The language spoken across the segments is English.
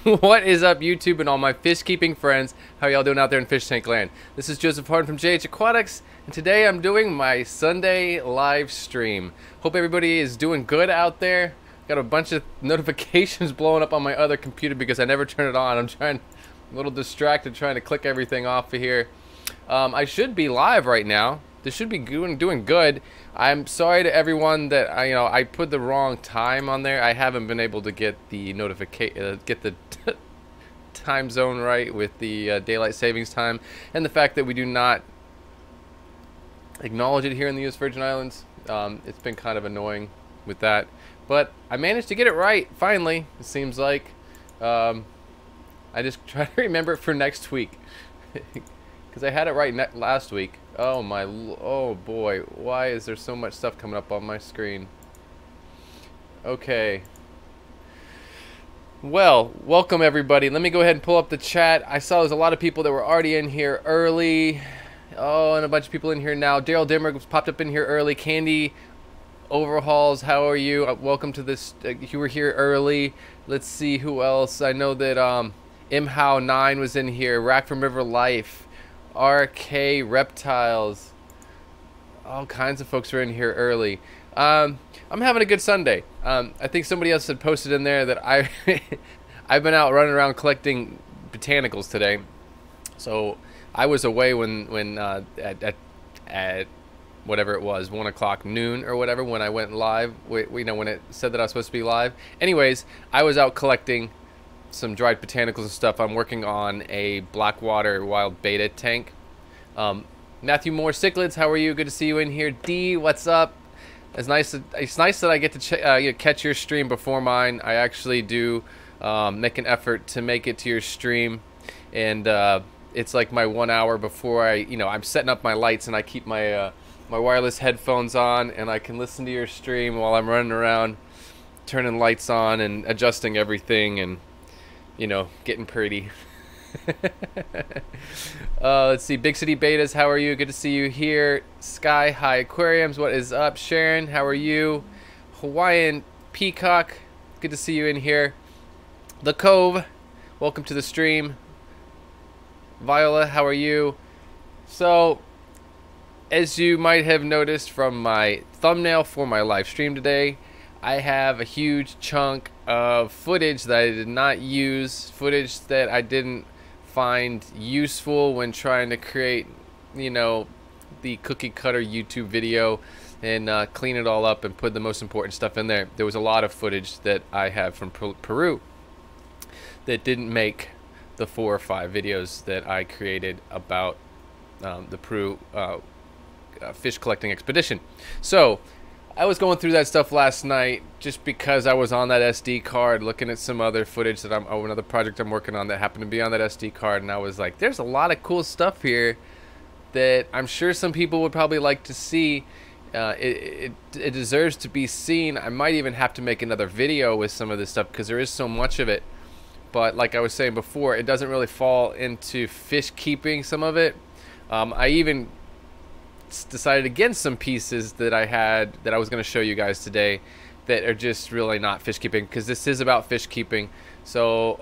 What is up, YouTube and all my fish keeping friends? How y'all doing out there in Fish Tank Land? This is Joseph Harden from JH Aquatics, and today I'm doing my Sunday live stream. Hope everybody is doing good out there. Got a bunch of notifications blowing up on my other computer because I never turn it on. I'm a little distracted trying to click everything off of here. I should be live right now. This should be doing good. I'm sorry to everyone that I put the wrong time on there. I haven't been able to get the get the time zone right with the daylight savings time, and the fact that we do not acknowledge it here in the U.S. Virgin Islands. It's been kind of annoying with that, but I managed to get it right finally. It seems like I just try to remember it for next week because I had it right last week. Oh boy, why is there so much stuff coming up on my screen? Okay. Well, welcome everybody. Let me go ahead and pull up the chat. I saw there's a lot of people that were already in here early. Oh, and a bunch of people in here now. Daryl Dimmer popped up in here early. Candy Overhauls, how are you? Welcome to this. You were here early. Let's see who else. I know that Imhow9 was in here. Rack from River Life. RK Reptiles, all kinds of folks are in here early. I'm having a good Sunday. I think somebody else had posted in there that I've been out running around collecting botanicals today. So I was away when at whatever it was, 1 o'clock noon or whatever, when I went live. When it said that I was supposed to be live. Anyways, I was out collecting some dried botanicals and stuff. I'm working on a blackwater wild beta tank. Matthew Moore Cichlids, how are you? Good to see you in here. D, what's up? It's nice that I get to catch your stream before mine. I actually do make an effort to make it to your stream, and it's like my 1 hour before I'm setting up my lights, and I keep my my wireless headphones on, and I can listen to your stream while I'm running around turning lights on and adjusting everything and getting pretty. Let's see. Big City Betas, how are you? Good to see you here. Sky High Aquariums, what is up? Sharon, how are you? Hawaiian Peacock, good to see you in here. The Cove, welcome to the stream. Viola, how are you? So, as you might have noticed from my thumbnail for my live stream today, I have a huge chunk of footage that I did not use, footage that I didn't find useful when trying to create, the cookie cutter YouTube video and clean it all up and put the most important stuff in there. There was a lot of footage that I have from Peru that didn't make the 4 or 5 videos that I created about the Peru fish collecting expedition. So I was going through that stuff last night just because I was on that SD card looking at some other footage that another project I'm working on that happened to be on that SD card, and I was like, there's a lot of cool stuff here that I'm sure some people would probably like to see. It deserves to be seen. I might even have to make another video with some of this stuff because there is so much of it. But like I was saying before, it doesn't really fall into fish keeping, some of it. I even decided against some pieces that I had that I was going to show you guys today that are just really not fish keeping, because this is about fish keeping. So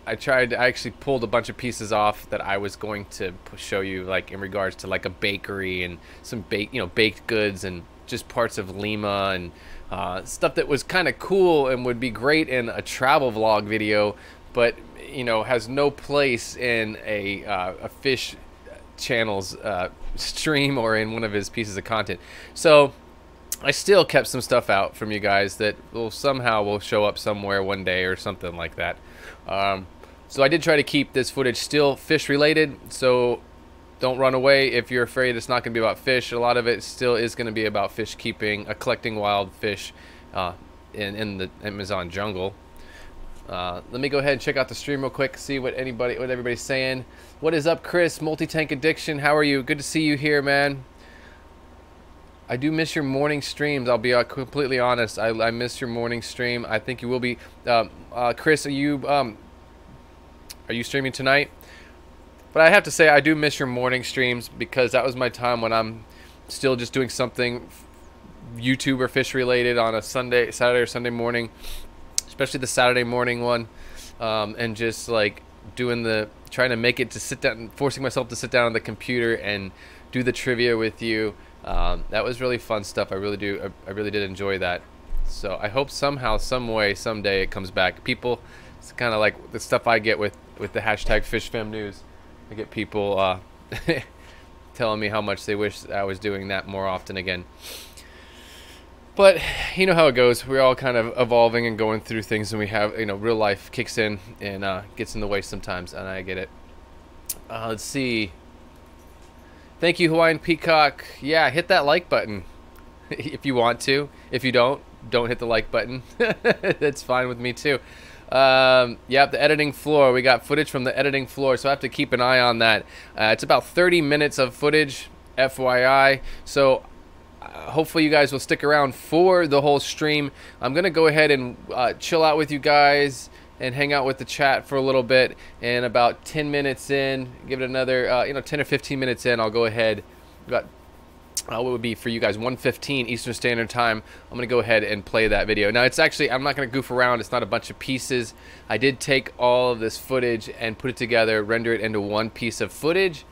I actually pulled a bunch of pieces off that I was going to show you, like in regards to like a bakery and some baked goods and just parts of Lima and stuff that was kind of cool and would be great in a travel vlog video, but has no place in a fish channel's stream or in one of his pieces of content. So I still kept some stuff out from you guys that will show up somewhere one day or something like that. So I did try to keep this footage still fish related, so don't run away if you're afraid it's not going to be about fish. A lot of it still is going to be about fish keeping, collecting wild fish in the Amazon jungle. Let me go ahead and check out the stream real quick, see what everybody's saying. What is up, Chris? Multi-Tank Addiction, how are you? Good to see you here, man. I do miss your morning streams. I'll be completely honest. I miss your morning stream. I think you will be. Chris, are you streaming tonight? But I have to say, I do miss your morning streams because that was my time when I'm still just doing something YouTube or fish related on a Saturday or Sunday morning. especially the Saturday morning one, and just like trying to make it to sit down, forcing myself to sit down on the computer and do the trivia with you. That was really fun stuff. I really did enjoy that. So I hope somehow, some way, someday it comes back. People, it's kind of like the stuff I get with the hashtag FishFamNews. I get people telling me how much they wish I was doing that more often again. But you know how it goes. We're all kind of evolving and going through things, and we have, real life kicks in and gets in the way sometimes, and I get it. Let's see. Thank you, Hawaiian Peacock. Yeah, hit that like button if you want to. If you don't hit the like button. That's fine with me too. Yeah, the editing floor. We got footage from the editing floor, so I have to keep an eye on that. It's about 30 minutes of footage, FYI. So hopefully you guys will stick around for the whole stream. I'm gonna go ahead and chill out with you guys and hang out with the chat for a little bit. And about 10 minutes in, give it another 10 or 15 minutes in, I'll go ahead. About what would be for you guys 1:15 Eastern Standard Time. I'm gonna go ahead and play that video. Now it's actually, I'm not gonna goof around. It's not a bunch of pieces. I did take all of this footage and put it together, render it into one piece of footage.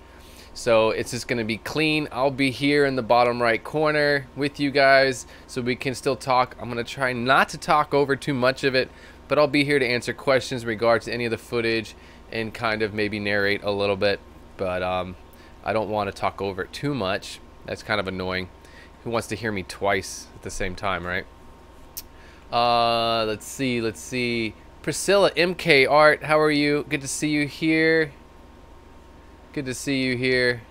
So it's just gonna be clean. I'll be here in the bottom right corner with you guys so we can still talk. I'm gonna try not to talk over too much of it, but I'll be here to answer questions in regards to any of the footage and kind of maybe narrate a little bit. But I don't want to talk over it too much. That's kind of annoying. Who wants to hear me twice at the same time, right? Let's see. Priscilla MK Art, how are you? Good to see you here. Good to see you here.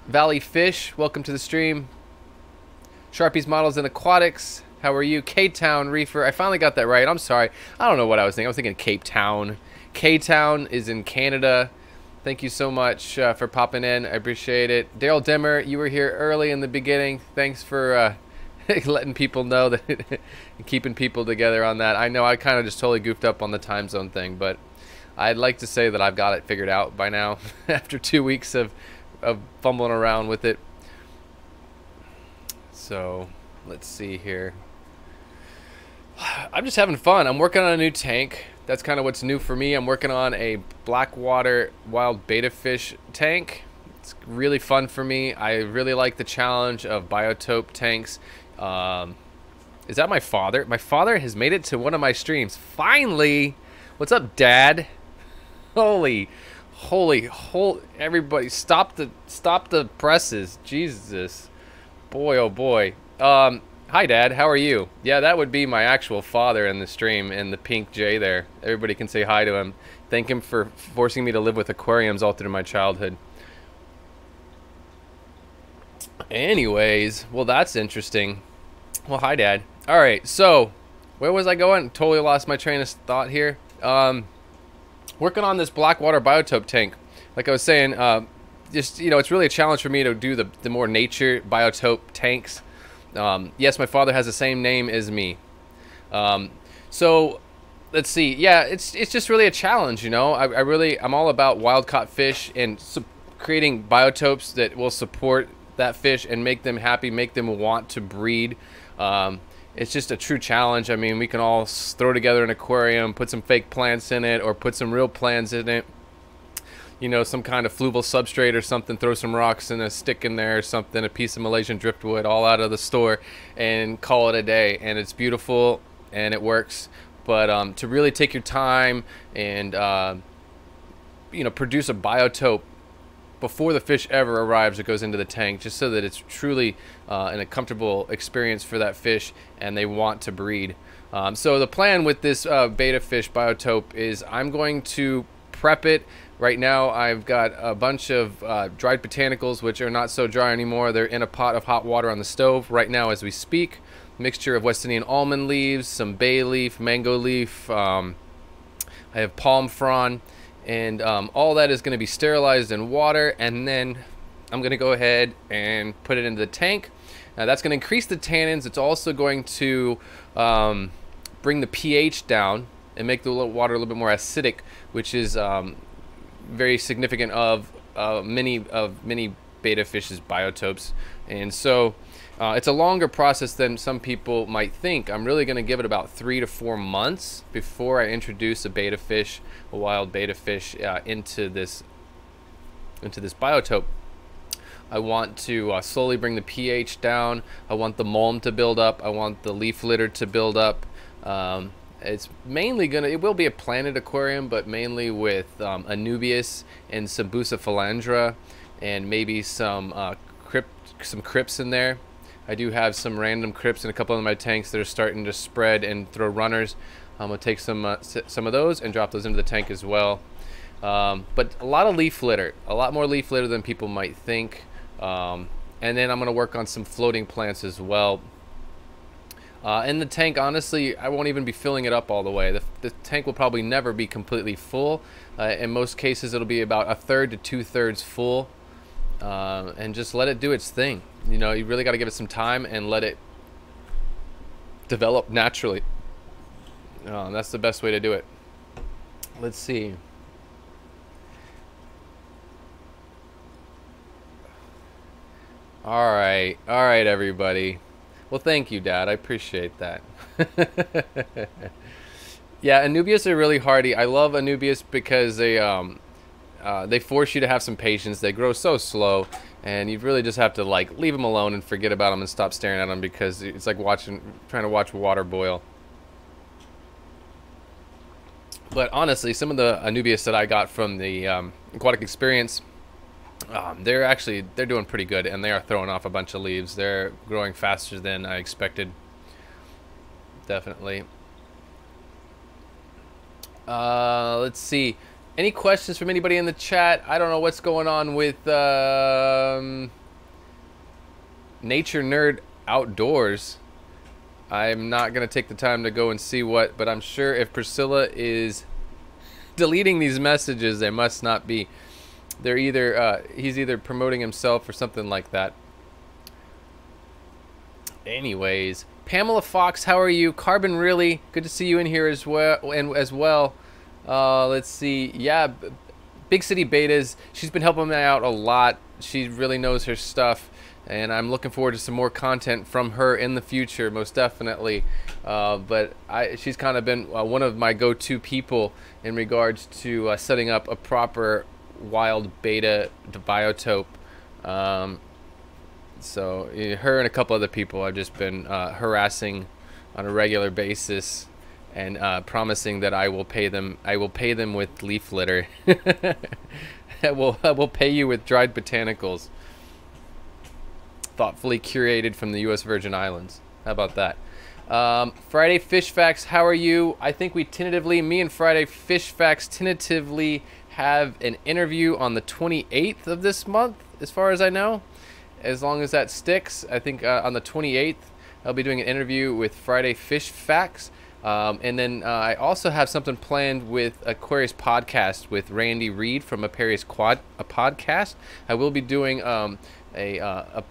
Valley Fish, welcome to the stream. Sharpies Models and Aquatics, how are you? K-Town Reefer, I finally got that right. I'm sorry. I don't know what I was thinking. I was thinking Cape Town. K-Town is in Canada. Thank you so much for popping in. I appreciate it. Daryl Dimmer, you were here early in the beginning. Thanks for letting people know that and keeping people together on that. I know I kind of just totally goofed up on the time zone thing, but I'd like to say that I've got it figured out by now after 2 weeks of fumbling around with it. So let's see here. I'm just having fun. I'm working on a new tank. That's kind of what's new for me. I'm working on a blackwater wild betta fish tank. It's really fun for me. I really like the challenge of biotope tanks. Is that my father? My father has made it to one of my streams. Finally! What's up, Dad? Holy, everybody, stop the presses. Jesus. Boy, oh boy. Hi, Dad. How are you? Yeah, that would be my actual father in the stream, in the pink J there. Everybody can say hi to him. Thank him for forcing me to live with aquariums all through my childhood. Anyways, well, that's interesting. Well, hi, Dad. All right, so where was I going? Totally lost my train of thought here. Working on this blackwater biotope tank. Like I was saying, just, it's really a challenge for me to do the more nature biotope tanks. Yes, my father has the same name as me. So let's see. Yeah, it's just really a challenge, I'm all about wild caught fish and creating biotopes that will support that fish and make them happy, make them want to breed. It's just a true challenge. I mean, we can all throw together an aquarium, put some fake plants in it, or put some real plants in it. Some kind of fluval substrate or something, throw some rocks and a stick in there or something, a piece of Malaysian driftwood, all out of the store, and call it a day. And it's beautiful and it works. But to really take your time and produce a biotope before the fish ever arrives or goes into the tank, just so that it's truly a comfortable experience for that fish and they want to breed. So the plan with this betta fish biotope is I'm going to prep it. Right now I've got a bunch of dried botanicals, which are not so dry anymore. They're in a pot of hot water on the stove right now as we speak. Mixture of West Indian almond leaves, some bay leaf, mango leaf. I have palm frond. And all that is going to be sterilized in water, and then I'm going to go ahead and put it into the tank. Now that's going to increase the tannins. It's also going to bring the pH down and make the water a little bit more acidic, which is very significant of many beta fish's biotopes. And so it's a longer process than some people might think. I'm really going to give it about 3 to 4 months before I introduce a beta fish, a wild beta fish, into this biotope. I want to slowly bring the pH down. I want the mulm to build up. I want the leaf litter to build up. It's mainly it will be a planted aquarium, but mainly with Anubias and some Bucephalandra, and maybe some crypts in there. I do have some random crypts in a couple of my tanks that are starting to spread and throw runners. I'm gonna take some of those and drop those into the tank as well. But a lot of leaf litter, a lot more leaf litter than people might think. And then I'm going to work on some floating plants as well. In the tank, honestly, I won't even be filling it up all the way. The tank will probably never be completely full. In most cases, it'll be about 1/3 to 2/3 full. And just let it do its thing. You know, you really got to give it some time and let it develop naturally. That's the best way to do it. Let's see. All right, everybody. Well, thank you, Dad. I appreciate that. Yeah, Anubias are really hardy. I love Anubias because they force you to have some patience. They grow so slow, and you really just have to like leave them alone and forget about them and stop staring at them, because it's like trying to watch water boil. But honestly, some of the Anubias that I got from the aquatic experience, they're doing pretty good, and they are throwing off a bunch of leaves. They're growing faster than I expected. Definitely. Let's see. Any questions from anybody in the chat? I don't know what's going on with Nature Nerd Outdoors. I'm not going to take the time to go and see what, but I'm sure if Priscilla is deleting these messages, they must not be. They're either he's either promoting himself or something like that. Anyways, Pamela Fox, how are you? Carbon Really, good to see you in here as well. Let's see. Yeah, Big City Betas. She's been helping me out a lot. She really knows her stuff, and I'm looking forward to some more content from her in the future, most definitely. But she's kind of been one of my go-to people in regards to setting up a proper wild beta biotope. So her and a couple other people I've just been harassing on a regular basis, and promising that I will pay them. I will pay them with leaf litter. I will pay you with dried botanicals, thoughtfully curated from the U.S. Virgin Islands. How about that? Friday Fish Facts, how are you? I think me and Friday Fish Facts tentatively have an interview on the 28th of this month, as far as I know. As long as that sticks, I think on the 28th I'll be doing an interview with Friday Fish Facts. And then I also have something planned with Aquarius Podcast with Randy Reed from Aquarius Podcast. I will be doing a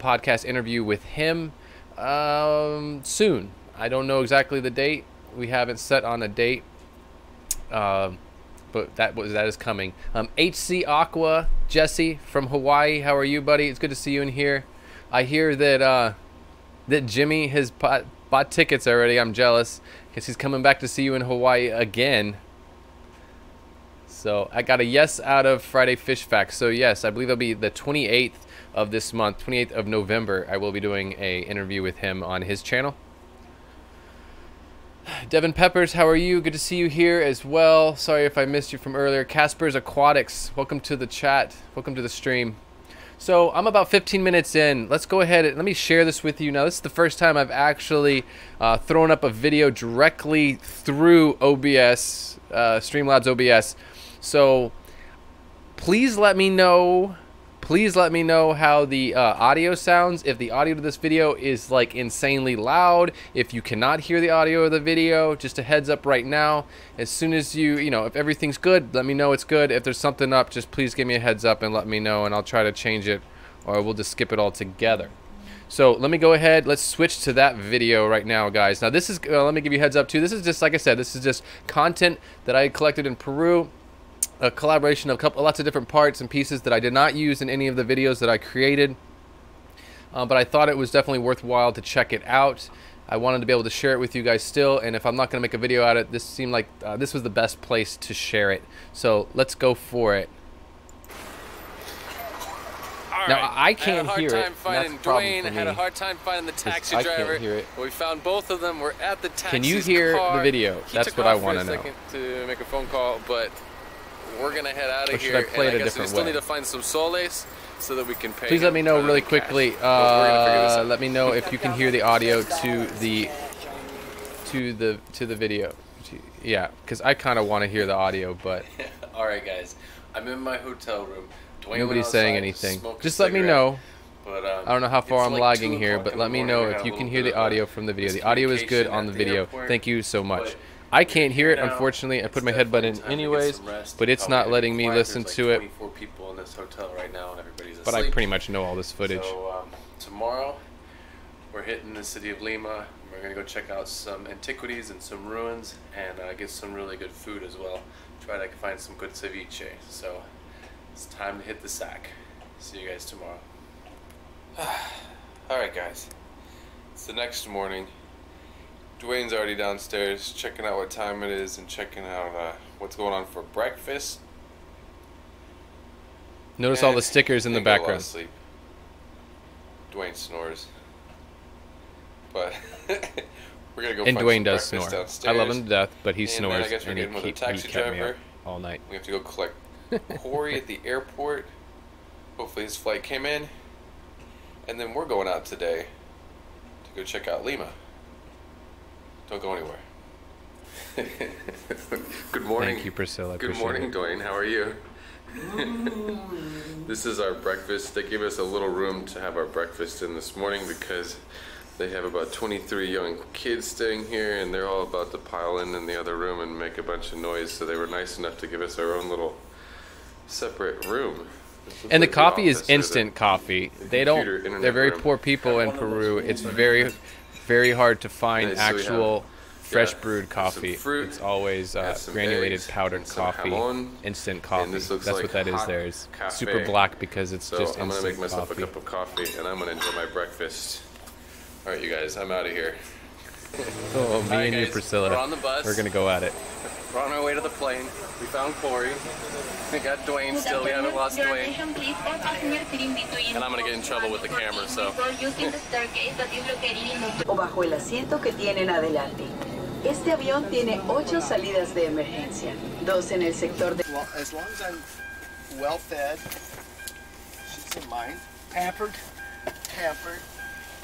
podcast interview with him soon. I don't know exactly the date. We haven't set on a date, but that is coming. HC Aqua, Jesse from Hawaii, how are you, buddy? It's good to see you in here. I hear that that Jimmy has bought tickets already. I'm jealous because he's coming back to see you in Hawaii again. So I got a yes out of Friday Fish Facts. So yes, I believe it'll be the 28th of this month, 28th of November. I will be doing a interview with him on his channel. Devin Peppers, how are you? Good to see you here as well. Sorry if I missed you from earlier. Casper's Aquatics, welcome to the chat. Welcome to the stream. So I'm about 15 minutes in. Let's go ahead and let me share this with you. Now, this is the first time I've actually thrown up a video directly through OBS, Streamlabs OBS. So please let me know. Please let me know how the audio sounds. If the audio to this video is like insanely loud, if you cannot hear the audio of the video, just a heads up right now. As soon as you know, if everything's good, let me know it's good. If there's something up, just please give me a heads up and let me know, and I'll try to change it, or we'll just skip it all together. So let me go ahead. Let's switch to that video right now, guys. Now this is, let me give you a heads up too. This is just, like I said, this is just content that I collected in Peru. a collaboration of lots of different parts and pieces that I did not use in any of the videos that I created. But I thought it was definitely worthwhile to check it out. I wanted to be able to share it with you guys still, and if I'm not going to make a video out of it, this seemed like this was the best place to share it. So let's go for it. Now, I can't hear it. Dwayne had a hard time finding the taxi driver. I can't hear it. We found both of them. We're at the taxi. Can you hear the video? That's what I want to know. He took off for a second to make a phone call, but we're going to head out of here. Or should I play it a different way? We still need to find some soles so that we can pay. Please let me know really quickly. Let me know if you can hear the audio to the video. Yeah, because I kind of want to hear the audio, but. All right, guys. I'm in my hotel room. Dwayne Nobody's saying anything. Just let me know. But, I don't know how far I'm lagging here, but let me know if you can hear the audio from the video. The audio is good on the video. Thank you so much. I can't hear it, unfortunately. I put my headbutt in anyways, but it's not letting me listen to it. But I pretty much know all this footage. So tomorrow, we're hitting the city of Lima. We're going to go check out some antiquities and some ruins and get some really good food as well. Try to find some good ceviche. So it's time to hit the sack. See you guys tomorrow. Alright guys, it's the next morning. Dwayne's already downstairs checking out what time it is and checking out what's going on for breakfast. Notice all the stickers in the background. Sleep. Dwayne snores. But we're gonna go and find Dwayne some does snore. downstairs. I love him to death, but he snores, I guess we're and getting with a taxi kept me driver up all night. We have to go collect Corey at the airport. Hopefully his flight came in. And then we're going out today to go check out Lima. Don't go anywhere. Good morning. Thank you, Priscilla. Good morning, Dwayne. How are you? This is our breakfast. They gave us a little room to have our breakfast in this morning because they have about 23 young kids staying here, and they're all about to pile in the other room and make a bunch of noise. So they were nice enough to give us our own little separate room. And the coffee is instant coffee. They're very poor people in Peru. It's very, very hard to find actual fresh brewed coffee. It's always granulated powdered coffee, instant coffee. That's what that is there. It's super black because it's just instant coffee. I'm going to make myself a cup of coffee and I'm going to enjoy my breakfast. All right, you guys, I'm out of here. Oh, me and you, Priscilla, we're on the bus. We're going to go at it. We're on our way to the plane. We found Corey. We got Dwayne still. We haven't lost Dwayne. And I'm going to get in trouble with the camera, so. O bajo el asiento que tienen adelante. Este avión tiene 8 salidas de emergencia. 2 en el sector de... Well, as long as I'm well fed, she's in mine. Pampered. I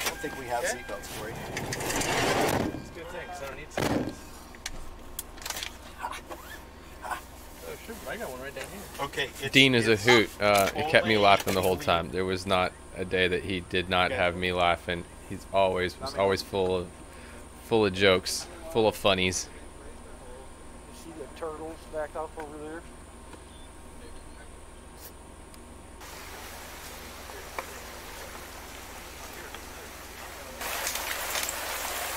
don't think we have seatbelts for you. It's a good thing, because I don't need seatbelts. I got one right down here. Okay. Dean is a hoot. It kept me laughing the whole time. There was not a day that he did not have me laughing. He's always full of jokes, full of funnies. You see the turtles back up over there?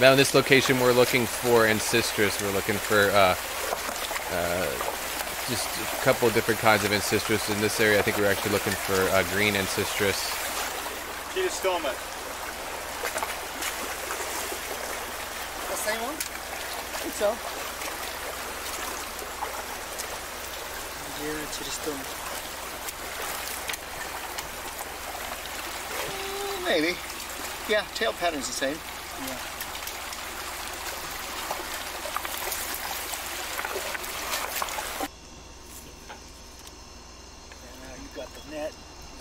Now in this location we're looking for ancestors. We're looking for just a couple of different kinds of ancestors. In this area I think we're actually looking for green ancestors. Key to Stoma. The same one? I think so. Maybe. Yeah, tail pattern's the same. Yeah.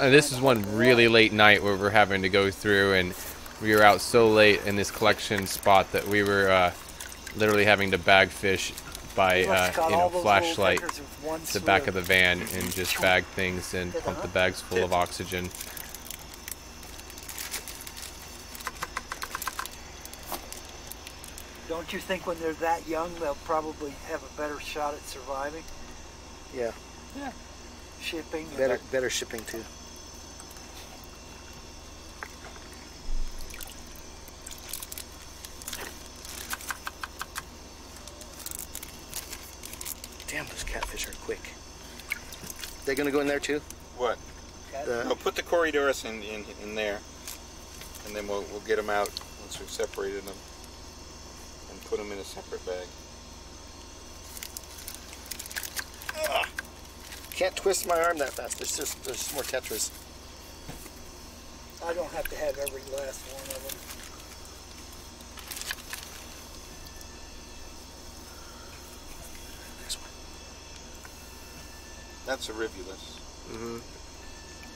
This is one really late night where we're having to go through, and we were out so late in this collection spot that we were literally having to bag fish by flashlight the back of the van and just bag things and pump the bags full of oxygen. Don't you think when they're that young they'll probably have a better shot at surviving? Yeah. Yeah. Shipping. Better shipping too. Damn, those catfish are quick. they gonna go in there too? What? We'll put the corridors in there, and then we'll get them out once we've separated them, and put them in a separate bag. Ugh. Can't twist my arm that fast. There's more tetras. I don't have to have every last one of them. This one. That's a rivulus. Mm-hmm.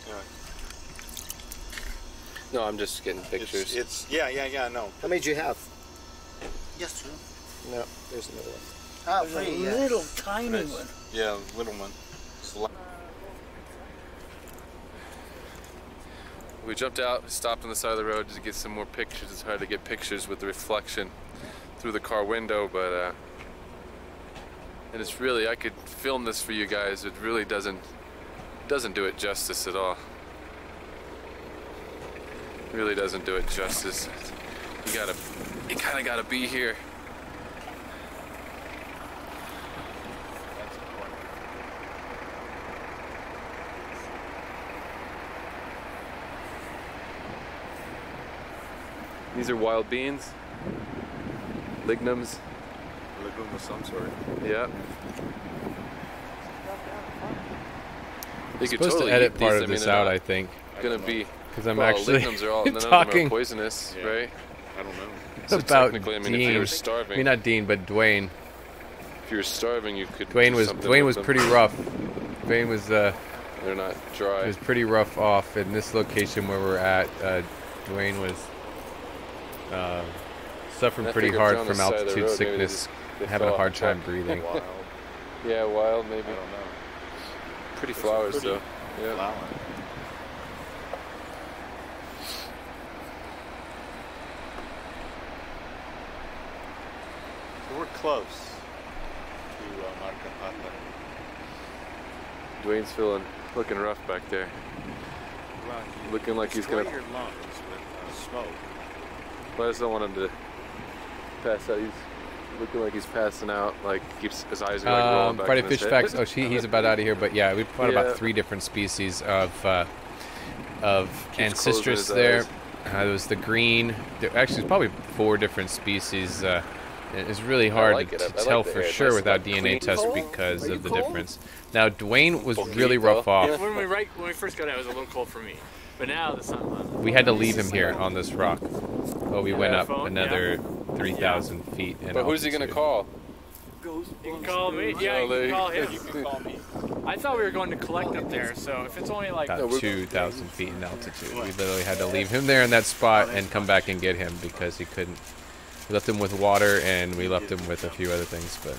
Anyway. No, I'm just getting pictures. Yeah, no. How many do you have? Yes, sir. No, there's another one. Oh, there's a little tiny one. Yeah, little one. We jumped out, stopped on the side of the road to get some more pictures. It's hard to get pictures with the reflection through the car window, but and it's really, I could film this for you guys. It really doesn't do it justice at all. It really doesn't do it justice. You kind of gotta be here. These are wild beans, lignums. Lignum of some sort. Yeah. I'm supposed to edit part of this out, I think. Gonna be because I'm well, actually lignums are all, none talking of them are poisonous, Yeah. right? I don't know. So about technically, I mean, if Dean. you were starving, I mean, not Dean, but Dwayne. if you were starving, you could. Dwayne do was something Dwayne with was them. pretty rough. Dwayne was They're not dry. was pretty rough off in this location where we're at. Dwayne was suffering I pretty think if hard they're on from the side of the altitude road, maybe sickness, they having a fell hard off time the breathing. Wild. Yeah, wild maybe. I don't know. Pretty flowers pretty though. Yeah. Flower. So we're close to Marcapata. Dwayne's looking rough back there. Well, Looking like he's gonna- destroy your lungs with smoke. But I just don't want him to pass out. He's looking like he's passing out. Like keeps his eyes are like rolling back. Friday in his Fish head. Facts. Oh, he's about out of here. But yeah, we found Yeah. about 3 different species of Keeps Ancestris closing his there. eyes. There was the green. Actually, it's probably 4 different species. It's really hard like to it. I like tell the for hair. sure Nice without little DNA clean test cold. because Are you of the cold? difference. Now, Dwayne was Poquito. really rough off. Yeah. When we first got out, it was a little cold for me, but now the sun's on. We had to leave him here on this rock. Oh, we went up phone, another 3,000 feet. In But who's he gonna altitude. call? You can call me. Yeah, you can call him. You can call me. I thought we were going to collect up there, so if it's only like About 2,000 feet in altitude. We literally had to leave him there in that spot and come back and get him because he couldn't. We left him with water and we left him with a few other things, but.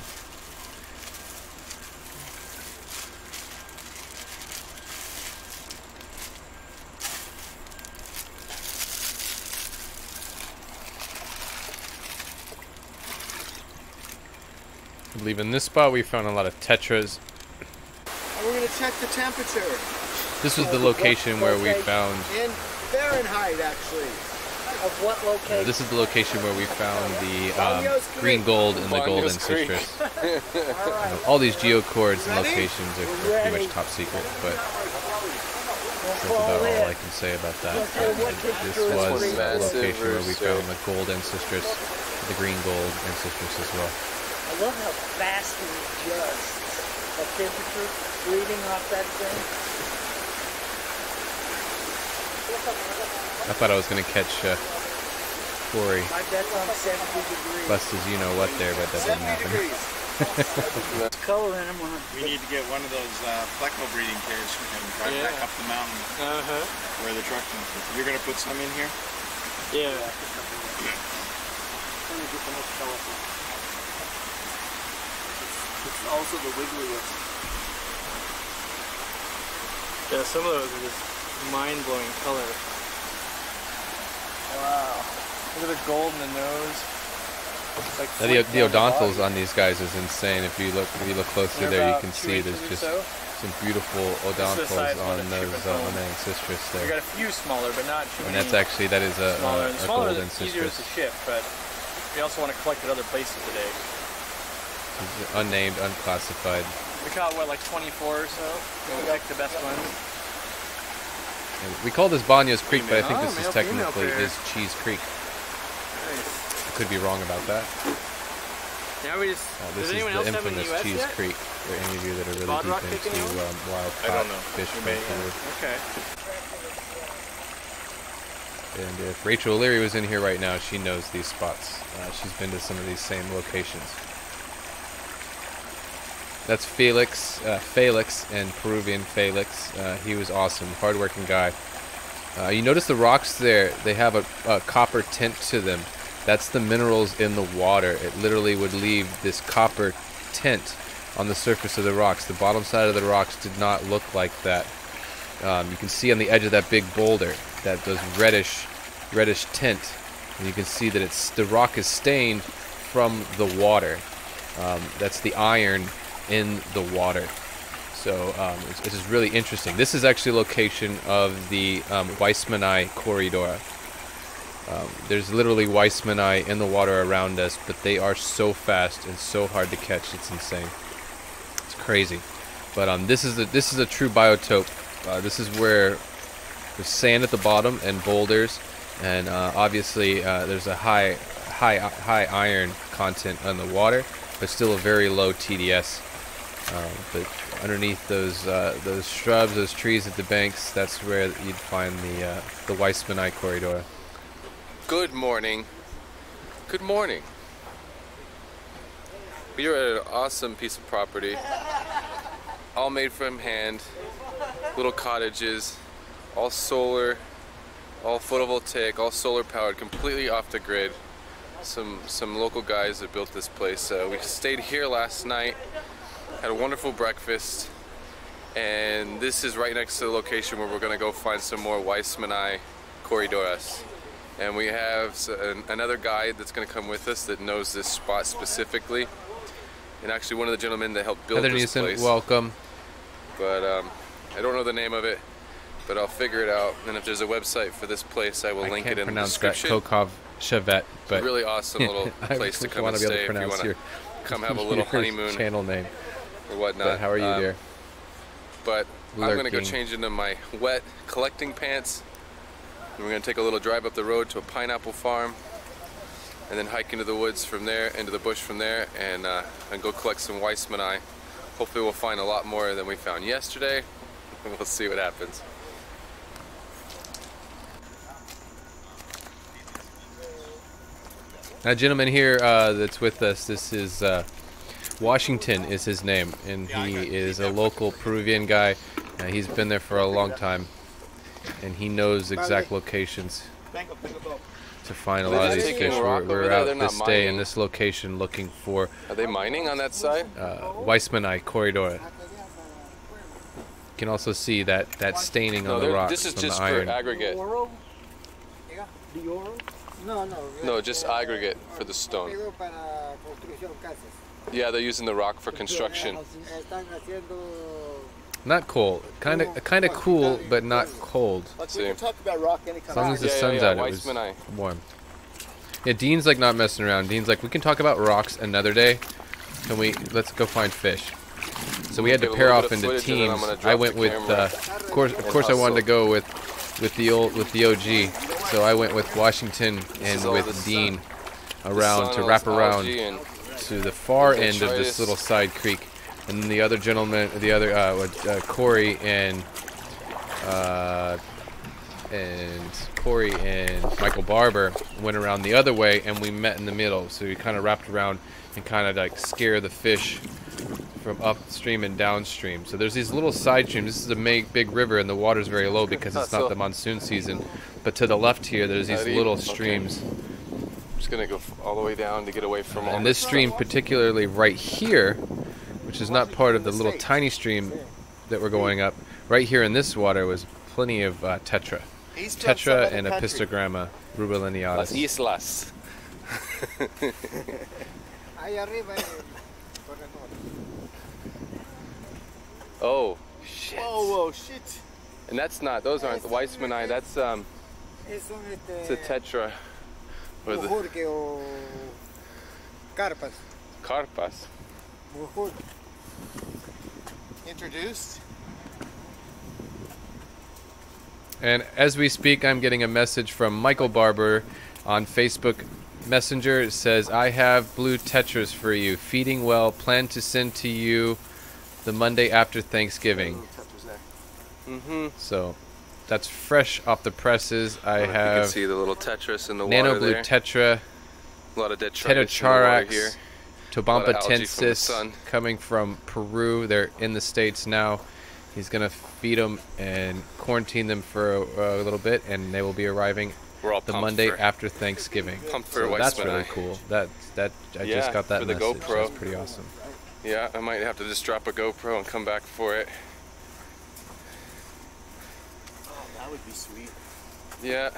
I believe in this spot we found a lot of tetras. We're gonna check the temperature. This was the location where we found. In Fahrenheit, actually. Of what location? This is the location where we found the green gold and the gold Banyos Creek. ancestris. All these geocords and locations are pretty much top secret, but that's about all I can say about that. This was the Massive location where we found rooster. the gold ancestris, the green gold ancestris as well. I love how fast it adjusts. That temperature reading off that thing. I thought I was going to catch Corey My bet's on 70 degrees. bust his you-know-what there, but that didn't happen. Color in them. We need to get one of those pleco breeding cages and drive back up the mountain where the truck comes from. You're going to put some in here? yeah. It's also the wiggliest. Yeah, some of those are just mind-blowing color. Wow. Look at the gold in the nose. It's like The odontals on these guys is insane. If you look closely there, you can see there's just some beautiful odontals size on of a those chicken bone. on the ancestris We got there. a few smaller, but not too And many. that's actually that is smaller. a And smaller gold is easier to ancestris. ship, but we also want to collect at other places today. It's unnamed, unclassified. We caught what, like 24 or so. We picked the best ones. And we call this Baños Creek, but I think Oh, this is male technically female pair. Cheese Creek. Nice. I could be wrong about that. Now we just. This Does is anyone the else have any infamous US Cheese yet? Creek. For any of you that are really Bod rock deep taking into you? wild I don't know. caught fish We from may Peru. Okay. And if Rachel O'Leary was in here right now, she knows these spots. She's been to some of these same locations. That's Felix, and Peruvian Felix. He was awesome, hardworking guy. You notice the rocks there, they have a copper tint to them. That's the minerals in the water. It literally would leave this copper tint on the surface of the rocks. The bottom side of the rocks did not look like that. You can see on the edge of that big boulder that those reddish tint, and you can see that the rock is stained from the water. That's the iron in the water. So it's just really interesting. This is actually a location of the Weissmanni corridor. There's literally Weissmanni in the water around us, but they are so fast and so hard to catch. It's insane. It's crazy. But this is a true biotope. This is where there's sand at the bottom and boulders, and obviously there's a high iron content on the water, but still a very low TDS. But underneath those shrubs, those trees at the banks, that's where you'd find the Weissmanni corridor. Good morning. Good morning. We are at an awesome piece of property, all made from hand, little cottages, all solar, all photovoltaic, all solar powered, completely off the grid. Some local guys that built this place. We stayed here last night, had a wonderful breakfast, and this is right next to the location where we're going to go find some more Weissmanni corridoras. And we have another guide that's going to come with us that knows this spot specifically, and actually one of the gentlemen that helped build this place. Welcome. But I don't know the name of it, but I'll figure it out. And if there's a website for this place, I will link it in the description. Kokov Chevet, but it's a really awesome little place to come and stay if you want to come have a little honeymoon channel name or whatnot. But how are you, dear? But I'm going to go Lurking. change into my wet collecting pants. And we're going to take a little drive up the road to a pineapple farm, and then hike into the woods from there, into the bush from there, and go collect some Weissmanni. Hopefully we'll find a lot more than we found yesterday, and we'll see what happens. Now, gentleman here that's with us, this is Washington is his name, and he is a local Peruvian guy. He's been there for a long time, and he knows exact locations to find a lot of these fish. We're out this day in this location looking for Are they mining on that side? Weissmanni corridor. You can also see that staining on the rocks this is from just the iron. for aggregate. No, just aggregate for the stone. Yeah, they're using the rock for construction. Not cold. Kind of cool, but not cold. Let's We see. can talk about rock anytime. As long as the Yeah, sun's yeah, out, it was Weissmanni. warm. Yeah, Dean's like not messing around. Dean's like, we can talk about rocks another day. Let's go find fish. So we had to Get a pair little off bit of into footage and then I'm teams. gonna drop I went the with, camera. of course, I wanted to go with the OG. So I went with Washington and is all with the sun. Dean The around sun, to all wrap this around algae and to the far Okay, end of try this this. little side creek, and then the other gentleman, Corey and Michael Barber went around the other way, and we met in the middle. So we kind of wrapped around and kind of like scare the fish from upstream and downstream. So there's these little side streams. This is a big river, and the water's very low because it's not the monsoon season. But to the left here, there's these little streams. I'm just gonna go all the way down to get away from all And this stream, particularly right here, which is not part of the little tiny stream that we're going up, right here in this water was plenty of tetra. Tetra and Epistogramma rubeliniatus. Las islas. Oh, shit. Whoa, shit. And that's not, those aren't the Weissmanni, that's it's a tetra. Or the Carpas. carpas. introduced. And as we speak, I'm getting a message from Michael Barber on Facebook Messenger. It says, I have blue tetras for you. Feeding well. Plan to send to you the Monday after Thanksgiving. So that's fresh off the presses. I You have can see the little tetras in the Nano water Blue there. Tetra, A lot of detritus in the water here. Pterocharax, A lot of algae from the Tobampa sun. coming from Peru. They're in the States now. He's going to feed them and quarantine them for a little bit, and they will be arriving We're all the pumped Monday for- after Thanksgiving. Pumped for So a white that's spin really eye. cool. I Yeah, just got that for the message. GoPro. That's pretty awesome. Yeah, I might have to just drop a GoPro and come back for it. Oh, that would be sweet. Yeah.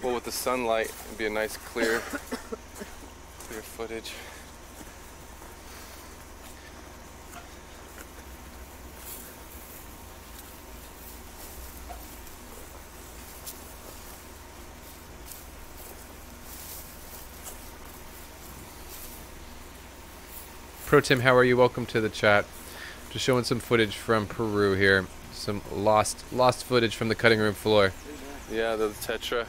Well, with the sunlight, it'd be a nice clear footage. Pro Tim, how are you? Welcome to the chat. Just showing some footage from Peru here. Some lost footage from the cutting room floor. Yeah, the tetra.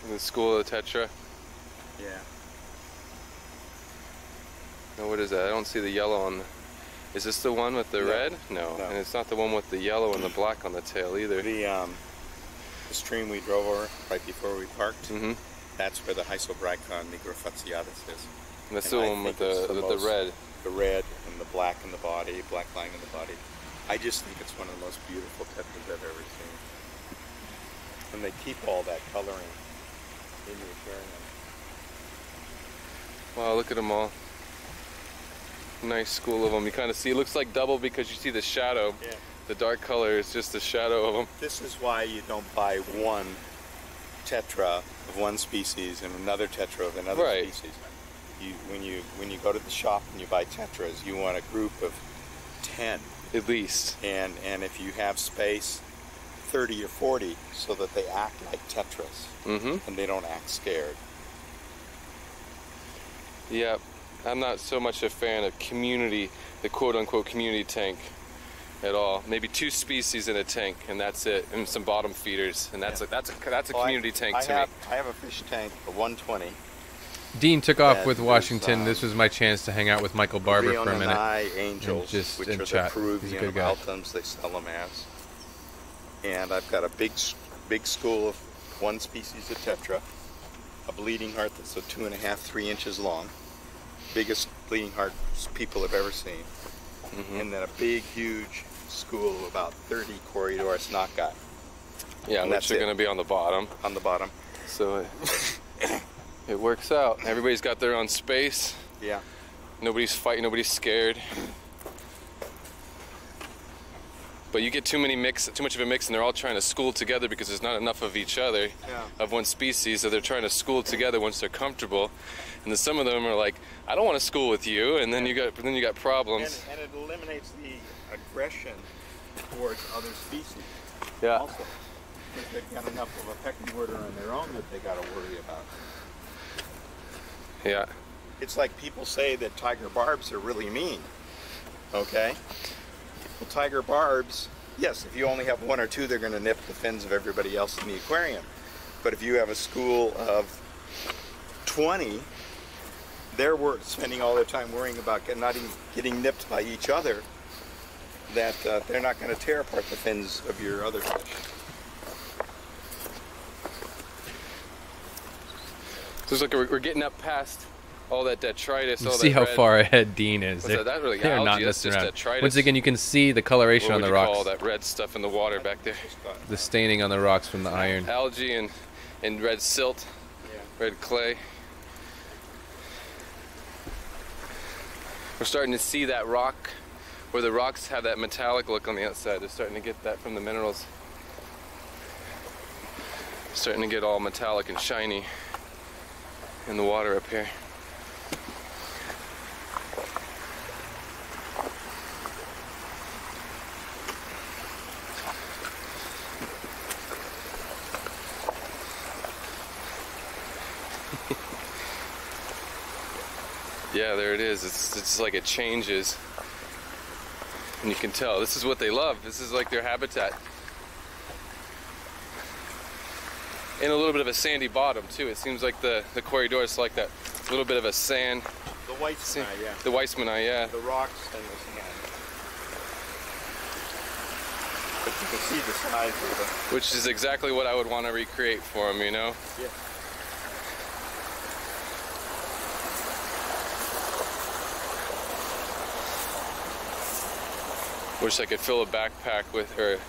The school of the tetra. Yeah. No, what is that? I don't see the yellow on the... Is this the one with the No. red? No. No. And it's not the one with the yellow and the black on the tail either. The stream we drove over right before we parked, Mm-hmm. that's where the Hysobricon nigrofasciatus is. And that's And the I one with think it's the most- red. The red and the black in the body, black line in the body. I just think it's one of the most beautiful tetras I've ever seen. And they keep all that coloring in the aquarium. Wow, look at them all. Nice school of them. You kind of see, it looks like double because you see the shadow. Yeah. The dark color is just the shadow of them. This is why you don't buy one tetra of one species and another tetra of another Right. species. When you go to the shop and you buy tetras, you want a group of 10. At least. And if you have space, 30 or 40, so that they act like tetras Mm-hmm. and they don't act scared. Yeah. I'm not so much a fan of community, the quote-unquote community tank at all. Maybe 2 species in a tank, and that's it, and some bottom feeders, and that's a community tank to me. I have a fish tank, a 120. Dean took off And with there's, Washington. This was my chance to hang out with Michael Barber for a minute. Angels, just which in are chat. the He's a Peruvian good guy. altums, they sell them as. And I've got a big school of one species of tetra, a bleeding heart that's 2.5, 3 inches long, biggest bleeding heart people have ever seen, and then a big, huge school of about 30 Coriodoris knockout Yeah, and which that's are it. going to be on the bottom. on the bottom. So it works out. Everybody's got their own space. Yeah. Nobody's fighting, nobody's scared. But you get too much of a mix, and they're all trying to school together because there's not enough of each other, of one species, so they're trying to school together once they're comfortable. And then some of them are like, I don't want to school with you, and then you got problems. And it eliminates the aggression towards other species. Yeah. Also, because they've got enough of a pecking order on their own that they got to worry about. Yeah. It's like people say that tiger barbs are really mean. Okay? Well, tiger barbs, yes, if you only have 1 or 2, they're going to nip the fins of everybody else in the aquarium. But if you have a school of 20, they're spending all their time worrying about not even getting nipped by each other, that they're not going to tear apart the fins of your other fish. So it's like we're getting up past all that detritus, all See that how red. far ahead Dean is. What's that? That really They're not algae, that's messing just around. detritus. Once again, you can see the coloration What on would the you rocks. call that red stuff in the water back there? The staining on the rocks from the iron. Algae and red silt, red clay. We're starting to see that rock, where the rocks have that metallic look on the outside. They're starting to get that from the minerals. Starting to get all metallic and shiny in the water up here. Yeah, there it is. It's like it changes. And you can tell, this is what they love. This is like their habitat. And a little bit of a sandy bottom too. It seems like the corridor is like that little bit of a sand. The white sand, yeah. The Weissmanni, yeah. The rocks and the sand. But you can see the size of it. Which is exactly what I would want to recreate for them, you know? Yeah. Wish I could fill a backpack with, or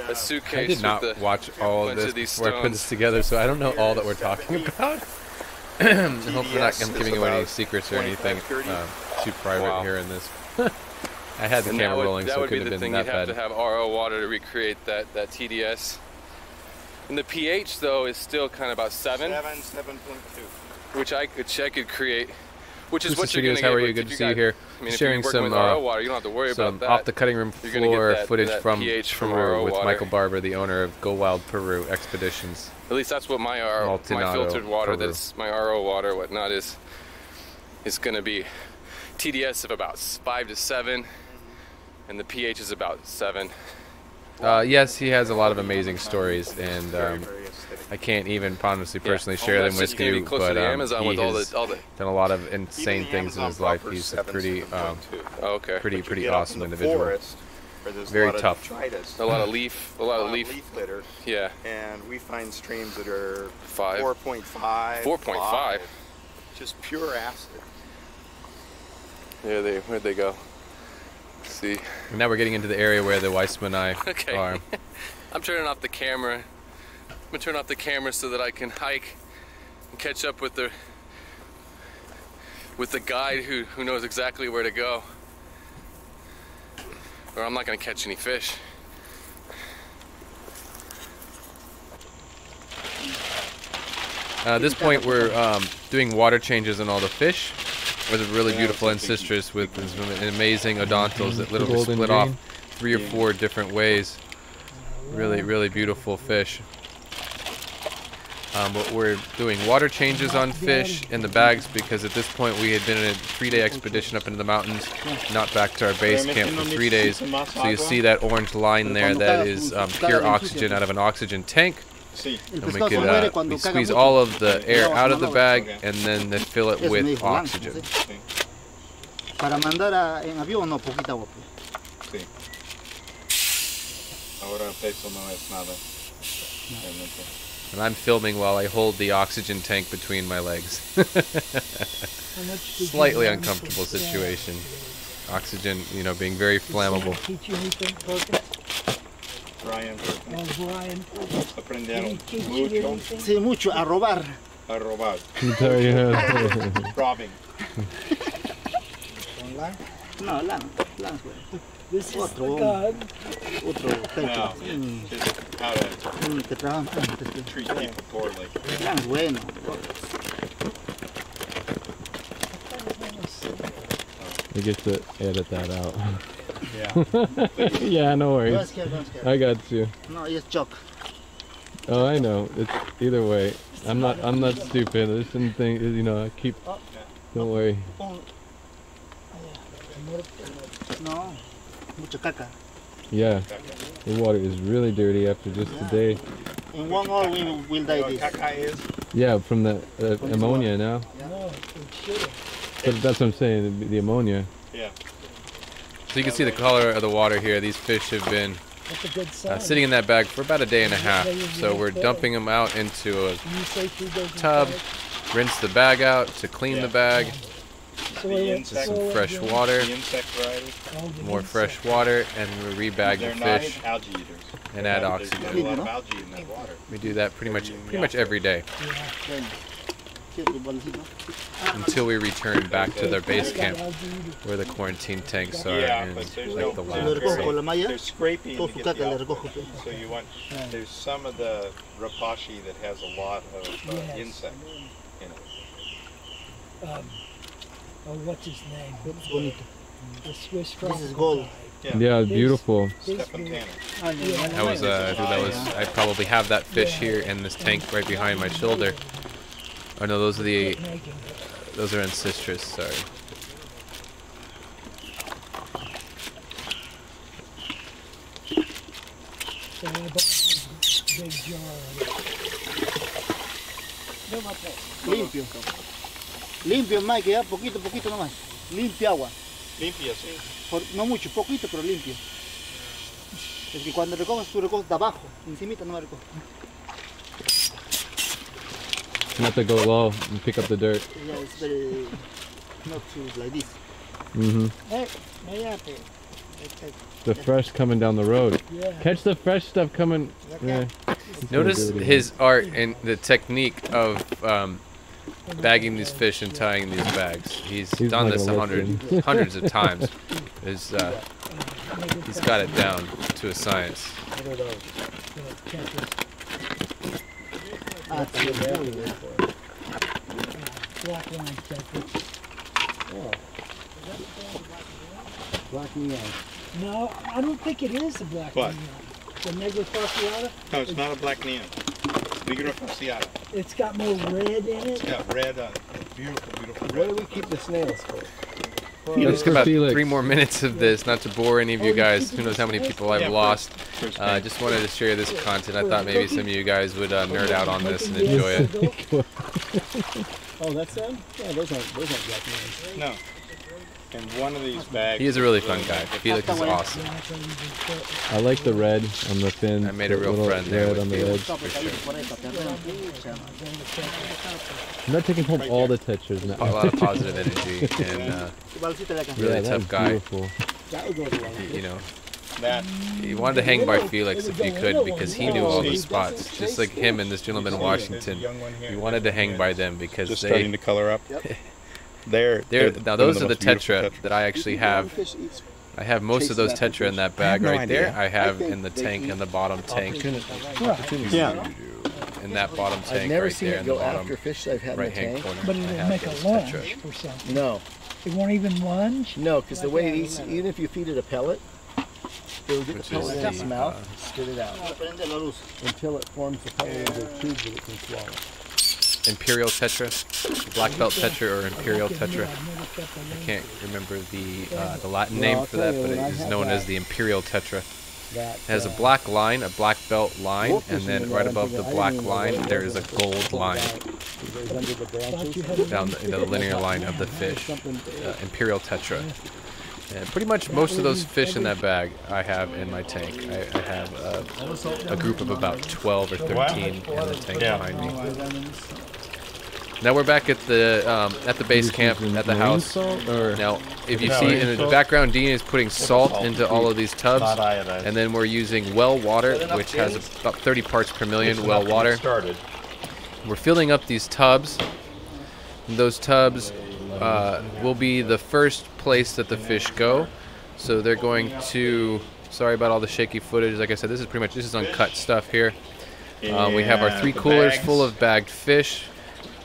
a suitcase. I did not with watch all of this before I put this together, so I don't know all that we're talking about. Hopefully I'm giving away any secrets or anything too private here in this. I had the camera rolling, so it couldn't have been that bad. You'd have to have RO water to recreate that TDS. And the pH though is still kind of about 7. 7.2. Which I could create. Which is This what you're going to get. How are you? Good to see you here. I mean, sharing if you're some with RO water, you don't have to worry about that. off the cutting room floor footage from pH from Peru RO with water. Michael Barber, the owner of Go Wild Peru Expeditions. At least that's what my filtered water, that's my RO water, whatnot, is going to be. TDS of about 5 to 7, and the pH is about 7. Yes, he has a lot of amazing stories, and I can't even honestly personally share them with you, but he has done a lot of insane things in his life. He's a pretty pretty awesome individual. Very tough. A lot of leaf litter. Yeah. And we find streams that are 5. 4.5. 4.5. Just pure acid. Where'd they go? Let's see. And now we're getting into the area where the Weissmanni are. I'm turning off the camera. I'm gonna turn off the camera so that I can hike and catch up with the guide who knows exactly where to go. Or I'm not gonna catch any fish. At this point, we're doing water changes on all the fish. With a really beautiful ancestors with amazing odontals that literally split off 3 or 4 different ways. Really beautiful fish. But we're doing water changes on fish in the bags because at this point we had been in a 3-day expedition up into the mountains, not back to our base camp for 3 days. So you see that orange line there, that is pure oxygen out of an oxygen tank. And we squeeze all of the air out of the bag and then they fill it with oxygen. Para mandar en avión no poquita agua. Sí. Ahora peso no es nada. And I'm filming while I hold the oxygen tank between my legs. Slightly uncomfortable situation. Oxygen, you know, being very flammable. Brian. Aprendieron mucho. Sí, mucho a robar. A robar. Robbing. No, lance. This is the gun. Otro pecho. How to treat people poorly. Lance bueno. I get to edit that out. Yeah. Yeah, no worries. Don't scare. I got you. No, it's joke. Oh, I know. It's either way. I'm not stupid. There's some things, you know, I keep. Don't worry. No, mucha caca. Yeah. The water is really dirty after just a day. In 1 hour we will die this. Caca is? Yeah, from the ammonia now. But that's what I'm saying, the ammonia. Yeah. So you can see the color of the water here. These fish have been sitting in that bag for about a day and a half. So we're dumping them out into a tub, rinse the bag out to clean the bag. Some fresh water, more fresh water, and we rebag the fish and add oxygen. We do that pretty much every day until we return back to their base camp where the quarantine tanks are in like the lab. There's scraping to get the alcohol. So you want, there's some of the rapashi that has a lot of insects in it. Oh, what's his name? The Swiss crocodile. This is gold. Yeah, beautiful. I probably have that fish here in this tank right behind my shoulder. Oh no, those are ancestors. Sorry, big jar of it. Limpio. Limpio, Mike, ya, poquito, poquito nomás. Limpia agua. Limpia, sí. No mucho, poquito, pero limpio. Es que cuando recoges, tú recoges de abajo, encimita no me recoges. Not to go low and pick up the dirt. Yeah, it's very, not too like this. Mm-hmm. The fresh coming down the road. Yeah. Catch the fresh stuff coming. Yeah. Notice his art and the technique of bagging these fish and tying these bags. He's done like this hundreds of times. He's got it down to a science. Black line catfish. Black neon. No, I don't think it is a black What? neon. The negro fasciata. No, it's not a black neon. Negro fasciata. It's got more red in it. It's got red on it. Beautiful, beautiful. What do we keep the snails for? Just for about Felix. 3 more minutes of this, not to bore any of you guys. Who knows how many people I've lost. I just wanted to share this content. I thought maybe some of you guys would nerd out on this and enjoy it. Oh, that's them? Yeah, those aren't black neons. No. And one of these bags. He is a really fun guy. Felix is awesome. I like the red on the fin. I made a real friend there with on the Felix, edge. for sure. I'm not taking home all the tetras now. A lot of positive energy and really tough guy. Beautiful. You know, That. he wanted to hang by Felix if he could because he knew all the spots. Just like him and this gentleman in Washington. He wanted to hang by them because Just starting to color up. Now those are the tetra that I actually have. Fish eats. I have most of those tetra in that bag no right there. idea. I have in the tank, in the bottom tank, Yeah. in that bottom I've tank never right seen there it in the go bottom after fish I've had in the right hand tank. corner. But I it'll have make a those lunge tetra. or something. No, It won't even lunge. no, because the way it eats, even if you feed it a pellet, it'll get the Which pellet is in its the, mouth, spit it out, until it forms the pellet into a tube that it can swallow. Imperial tetra, black belt tetra, or imperial tetra. I can't remember the Latin name for that, but it is known as the imperial tetra. It has a black line, a black belt line, and then right above the black line there is a gold line down the linear line of the fish. Imperial tetra. And pretty much most of those fish in that bag I have in my tank. I have a group of about 12 or 13 in the tank behind me. Now we're back at the base camp at the house. Now, if you see in the background, Dean is putting salt into all of these tubs, and then we're using well water, which has about 30 parts per million well water. We're filling up these tubs. And those tubs will be the first place that the fish go. So they're going to. Sorry about all the shaky footage. Like I said, this is uncut stuff here. We have our 3 coolers full of bagged fish.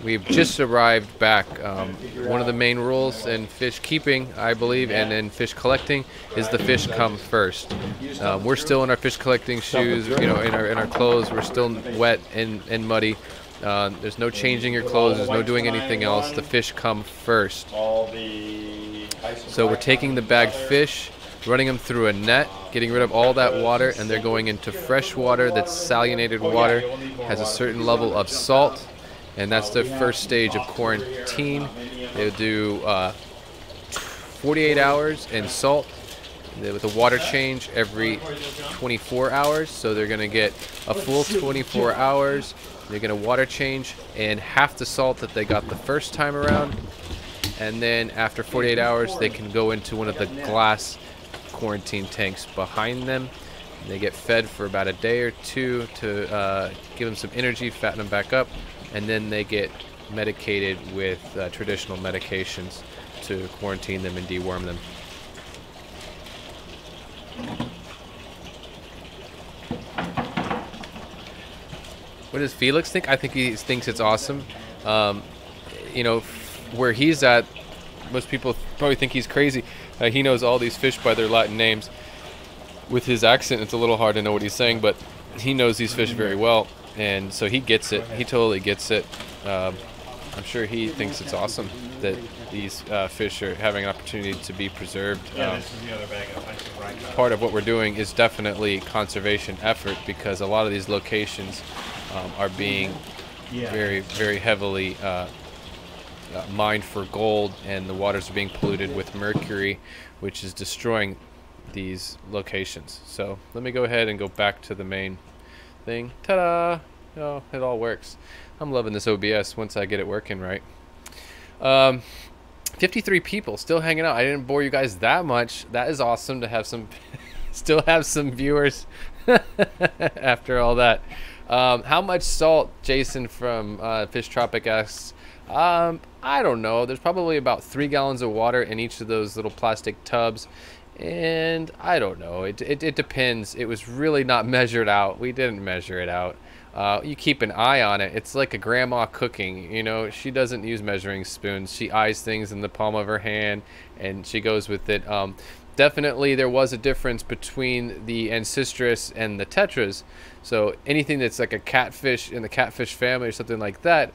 We've just arrived back. One of the main rules in fish keeping, I believe, and in fish collecting, is the fish come first. We're still in our fish collecting shoes, in our clothes. We're still wet and muddy. There's no changing your clothes. There's no doing anything else. The fish come first. So we're taking the bagged fish, running them through a net, getting rid of all that water, and they're going into fresh water that's salinated water, has a certain level of salt. And that's the first stage of quarantine. They'll do 48 hours in salt with a water change every 24 hours. So they're going to get a full 24 hours. They're going to water change and half the salt that they got the first time around. And then after 48 hours, they can go into one of the glass quarantine tanks behind them. They get fed for about a day or two to give them some energy, fatten them back up. And then they get medicated with traditional medications to quarantine them and deworm them. What does Felix think? I think he thinks it's awesome. Where he's at, most people probably think he's crazy. He knows all these fish by their Latin names. With his accent, it's a little hard to know what he's saying, but he knows these fish very well. And so he gets it. He totally gets it. I'm sure he thinks it's awesome that these fish are having an opportunity to be preserved. Part of what we're doing is definitely conservation effort, because a lot of these locations are being very, very heavily mined for gold, and the waters are being polluted with mercury, which is destroying these locations. So let me go ahead and go back to the main thing. Ta-da! Oh, it all works. I'm loving this OBS once I get it working right. 53 people still hanging out. I didn't bore you guys that much. That is awesome to have some still have some viewers after all that. How much salt, Jason from Fish Tropic asks? I don't know. There's probably about 3 gallons of water in each of those little plastic tubs. And I don't know. It depends. It was really not measured out. We didn't measure it out. You keep an eye on it. It's like a grandma cooking. You know, she doesn't use measuring spoons. She eyes things in the palm of her hand, and she goes with it. Definitely there was a difference between the ancestris and the tetras. So anything that's like a catfish in the catfish family or something like that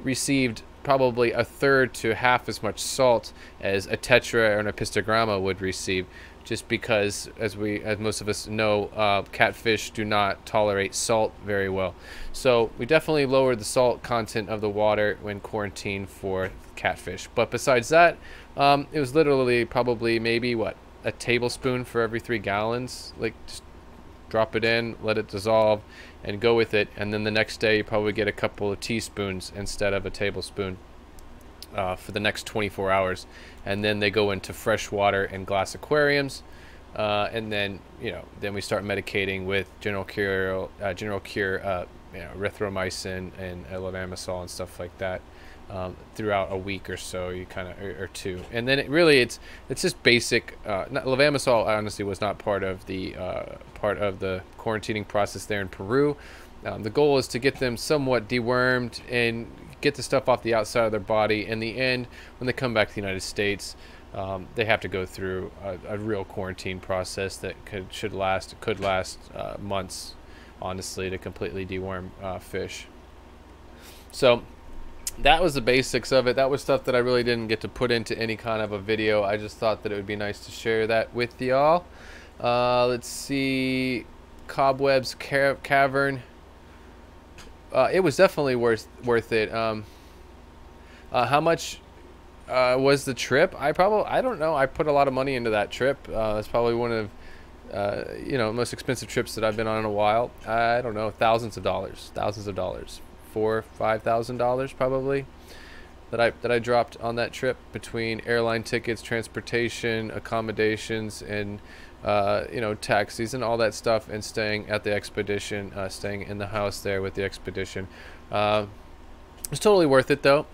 received probably 1/3 to half as much salt as a tetra or an epistogramma would receive, just because, as most of us know, catfish do not tolerate salt very well. So we definitely lowered the salt content of the water when quarantined for catfish. But besides that, it was literally probably maybe what, a tablespoon for every 3 gallons. Like, just drop it in, let it dissolve, and go with it. And then the next day you probably get a couple of teaspoons instead of a tablespoon for the next 24 hours. And then they go into fresh water and glass aquariums. And then, you know, then we start medicating with general cure erythromycin and levamisole and stuff like that. Throughout a week or so, you kind of, or 2, and then it's just basic. Levamisole honestly was not part of the quarantining process there in Peru. The goal is to get them somewhat dewormed and get the stuff off the outside of their body. In the end, when they come back to the United States, they have to go through a real quarantine process that could last months, honestly, to completely deworm fish. So that was the basics of it. That was stuff that I really didn't get to put into any kind of a video. I just thought that it would be nice to share that with y'all. Let's see. Cobwebs Cavern. It was definitely worth it. How much was the trip? I don't know. I put a lot of money into that trip. It's probably one of most expensive trips that I've been on in a while. I don't know, thousands of dollars. $4,000-$5,000 probably that I dropped on that trip, between airline tickets, transportation, accommodations, and taxis and all that stuff, and staying at the expedition, staying in the house there with the expedition. It's totally worth it, though.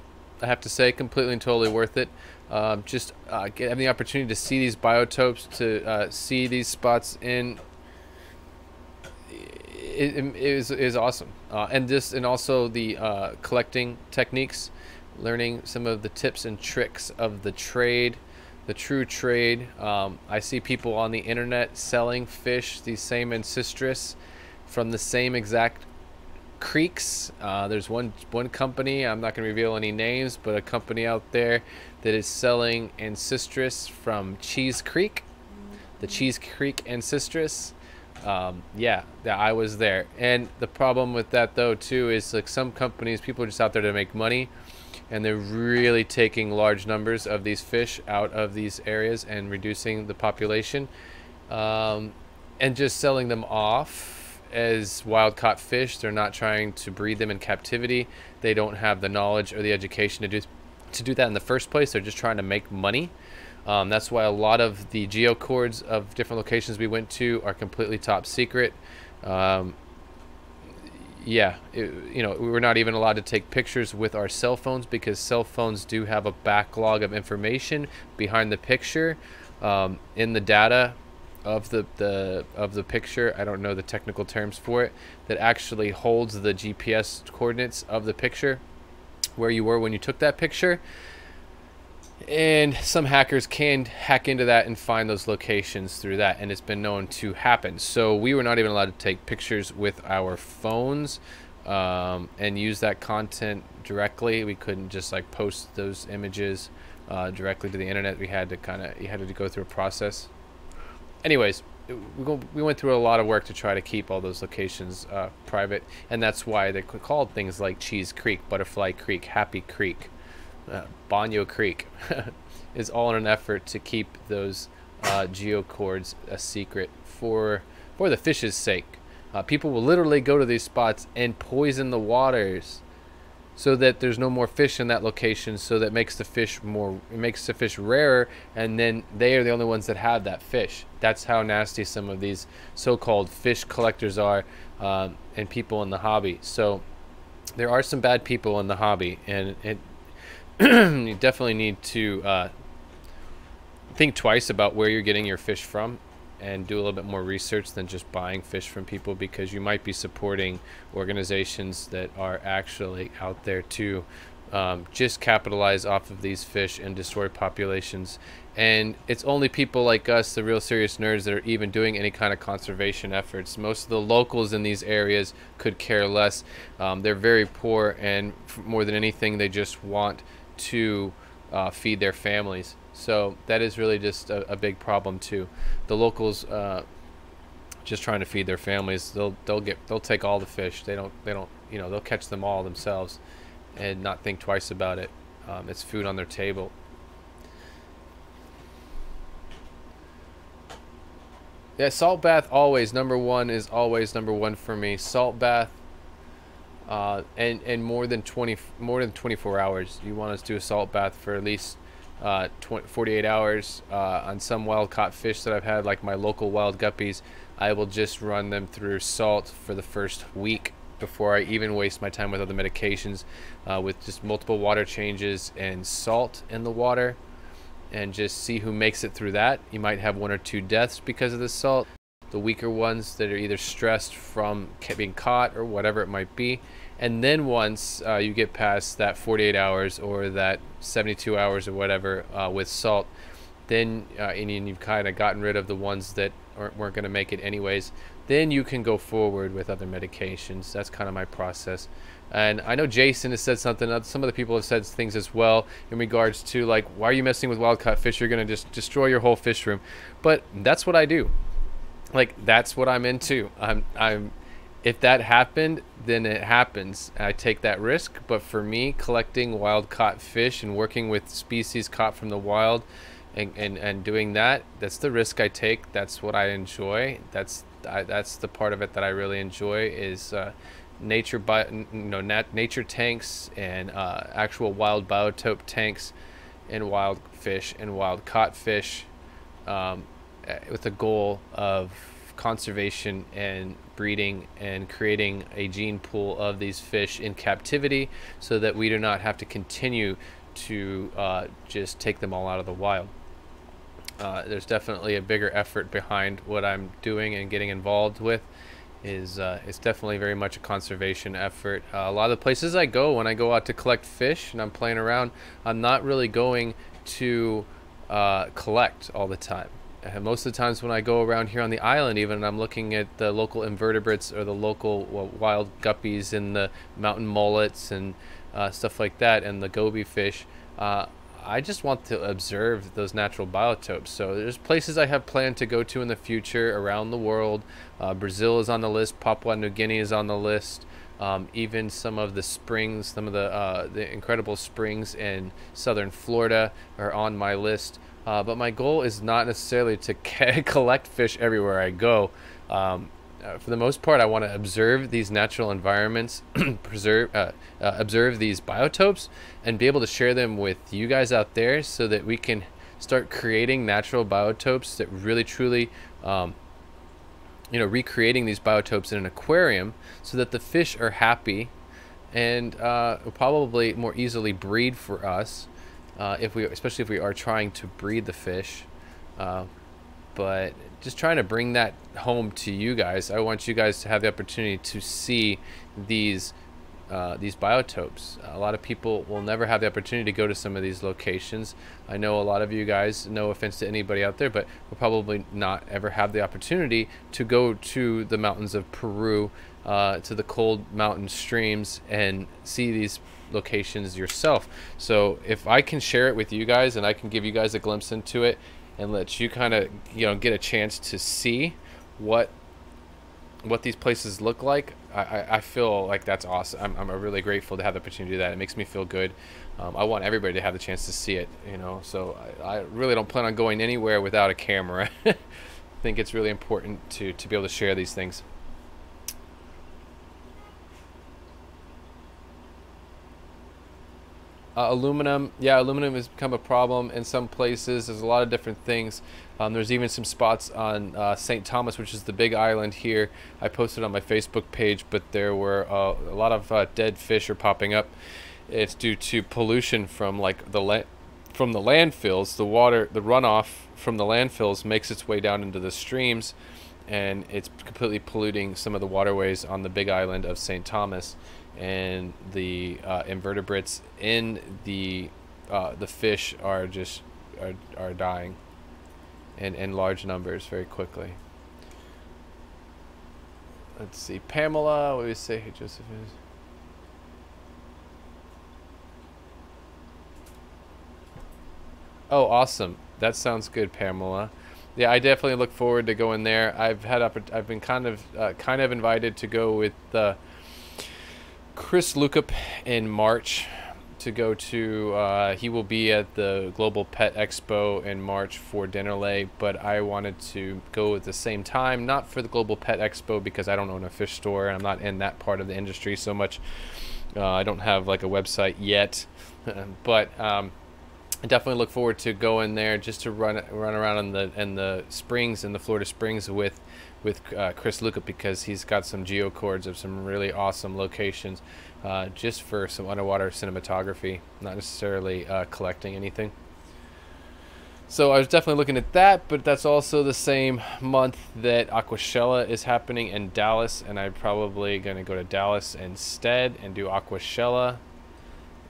I have to say, completely and totally worth it. Just having the opportunity to see these biotopes, to see these spots in. It is awesome, and also the collecting techniques, learning some of the tips and tricks of the trade, the true trade. I see people on the internet selling fish, these same ancestris, from the same exact creeks. There's one company, I'm not going to reveal any names, but a company out there that is selling ancestris from Cheese Creek, the Cheese Creek ancestris. Yeah, I was there. And the problem with that, though, too, is like some companies, people are just out there to make money, and they're really taking large numbers of these fish out of these areas and reducing the population, and just selling them off as wild caught fish. They're not trying to breed them in captivity. They don't have the knowledge or the education to do that in the first place. They're just trying to make money. That's why a lot of the geocords of different locations we went to are completely top secret. Yeah, we were not even allowed to take pictures with our cell phones, because cell phones do have a backlog of information behind the picture, in the data of the picture. I don't know the technical terms for it, that actually holds the GPS coordinates of the picture, where you were when you took that picture. And some hackers can hack into that and find those locations through that, and it's been known to happen. So we were not even allowed to take pictures with our phones and use that content directly. We couldn't just like post those images directly to the internet. You had to go through a process. Anyways, we went through a lot of work to try to keep all those locations private, and that's why they're called things like Cheese Creek, Butterfly Creek, Happy Creek, Banyo Creek. Is all in an effort to keep those geocords a secret for the fish's sake. People will literally go to these spots and poison the waters so that there's no more fish in that location, so that makes the fish rarer, and then they are the only ones that have that fish. That's how nasty some of these so-called fish collectors are, and people in the hobby. So there are some bad people in the hobby, and you definitely need to think twice about where you're getting your fish from, and do a little bit more research than just buying fish from people, because you might be supporting organizations that are actually out there to just capitalize off of these fish and destroy populations. And it's only people like us, the real serious nerds, that are even doing any kind of conservation efforts. Most of the locals in these areas could care less. They're very poor, and more than anything, they just want to feed their families. So that is really just a big problem too. The locals just trying to feed their families. They'll take all the fish. They don't they'll catch them all themselves and not think twice about it. It's food on their table. Yeah, salt bath always number one for me. Salt bath, and more than 24 hours. You want us to do a salt bath for at least 48 hours. On some wild caught fish that I've had, like my local wild guppies, I will just run them through salt for the first week before I even waste my time with other medications, with just multiple water changes and salt in the water, and just see who makes it through that. You might have 1 or 2 deaths because of the salt. The weaker ones that are either stressed from being caught or whatever it might be. And then once you get past that 48 hours or that 72 hours or whatever with salt, then and you've kind of gotten rid of the ones that weren't going to make it anyways, then you can go forward with other medications. That's kind of my process. And I know Jason has said something, some other people have said things as well in regards to, like, why are you messing with wild caught fish? You're going to just destroy your whole fish room. But that's what I do. Like, that's what I'm into. If that happened, then it happens. I take that risk. But for me, collecting wild caught fish and working with species caught from the wild and doing that, that's the risk I take. That's what I enjoy. That's the part of it that I really enjoy, is nature tanks and actual wild biotope tanks and wild fish and wild caught fish, with the goal of conservation and breeding and creating a gene pool of these fish in captivity, so that we do not have to continue to just take them all out of the wild. There's definitely a bigger effort behind what I'm doing and getting involved with. It's definitely very much a conservation effort. A lot of the places I go, when I go out to collect fish and I'm playing around, I'm not really going to collect all the time. Most of the times when I go around here on the island, even, and I'm looking at the local invertebrates or the local wild guppies and the mountain mullets and stuff like that, and the goby fish, I just want to observe those natural biotopes. So there's places I have planned to go to in the future around the world. Brazil is on the list. Papua New Guinea is on the list. Even some of the springs, some of the incredible springs in southern Florida are on my list. But my goal is not necessarily to collect fish everywhere I go. For the most part, I want to observe these natural environments, observe these biotopes, and be able to share them with you guys out there, so that we can start creating natural biotopes that really, truly, recreating these biotopes in an aquarium, so that the fish are happy and will probably more easily breed for us, especially if we are trying to breed the fish. But just trying to bring that home to you guys. I want you guys to have the opportunity to see these these biotopes. A lot of people will never have the opportunity to go to some of these locations. I know a lot of you guys, no offense to anybody out there, but will probably not ever have the opportunity to go to the mountains of Peru, to the cold mountain streams, and see these locations yourself. So if I can share it with you guys, and I can give you guys a glimpse into it, and let you kind of, you know, get a chance to see what these places look like, I feel like that's awesome. I'm really grateful to have the opportunity to do that. It makes me feel good. I want everybody to have the chance to see it, you know, so I really don't plan on going anywhere without a camera. I think it's really important to be able to share these things. Aluminum, yeah, aluminum has become a problem in some places. There's a lot of different things. There's even some spots on St. Thomas, which is the big island here. I posted on my Facebook page, but there were a lot of dead fish are popping up. It's due to pollution from like the landfills. The water, the runoff from the landfills makes its way down into the streams, and it's completely polluting some of the waterways on the big island of St. Thomas. And the invertebrates in the fish are just are dying in large numbers very quickly. Let's see, Pamela, what do we say? Hey, Joseph is. Oh, awesome! That sounds good, Pamela. Yeah, I definitely look forward to going there. I've been kind of invited to go with Chris Lukup in March to go to, he will be at the Global Pet Expo in March for Dinnerlay, but I wanted to go at the same time, not for the Global Pet Expo because I don't own a fish store and I'm not in that part of the industry so much. I don't have like a website yet, but I definitely look forward to going there just to run around in the springs, in the Florida Springs with Chris Lukup, because he's got some geocords of some really awesome locations just for some underwater cinematography, not necessarily collecting anything. So I was definitely looking at that, but that's also the same month that Aquashella is happening in Dallas, and I'm probably going to go to Dallas instead and do Aquashella.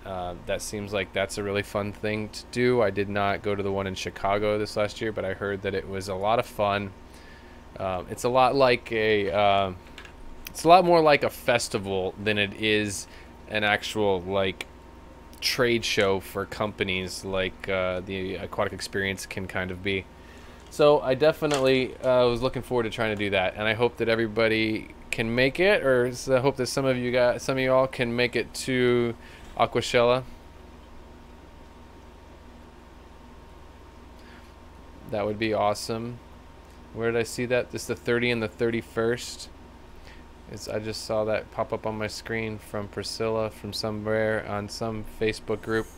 That seems like that's a really fun thing to do. I did not go to the one in Chicago this last year, but I heard that it was a lot of fun. It's a lot like it's a lot more like a festival than it is an actual like trade show for companies like the Aquatic Experience can kind of be. So I definitely was looking forward to trying to do that, and I hope that everybody can make it, or I hope that some of you all can make it to Aquashella. That would be awesome. Where did I see that? This is the 30th and the 31st. I just saw that pop up on my screen from Priscilla from somewhere on some Facebook group.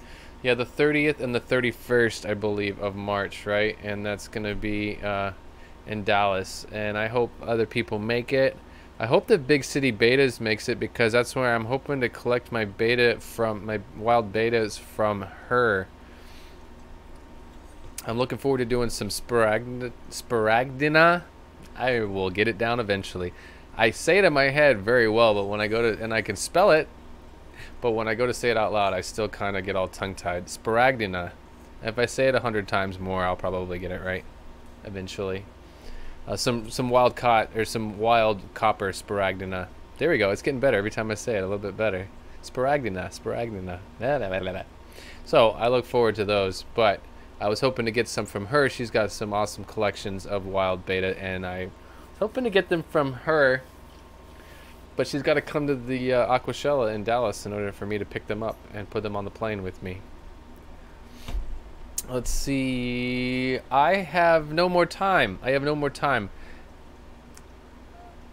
Yeah, the 30th and the 31st, I believe, of March, right? And that's going to be in Dallas. And I hope other people make it. I hope that Big City Betas makes it, because that's where I'm hoping to collect my beta from, my wild betas from her. I'm looking forward to doing some Sparagdina. I will get it down eventually. I say it in my head very well, but when I go to, and I can spell it, but when I go to say it out loud, I still kind of get all tongue-tied. Sparagdina. If I say it 100 times more, I'll probably get it right eventually. Some wild caught, or some wild copper Sparagdina. There we go. It's getting better every time I say it, a little bit better. Sparagdina, Sparagdina. So I look forward to those, but I was hoping to get some from her. She's got some awesome collections of wild beta, and I'm hoping to get them from her. But she's got to come to the Aquashella in Dallas in order for me to pick them up and put them on the plane with me. Let's see. I have no more time.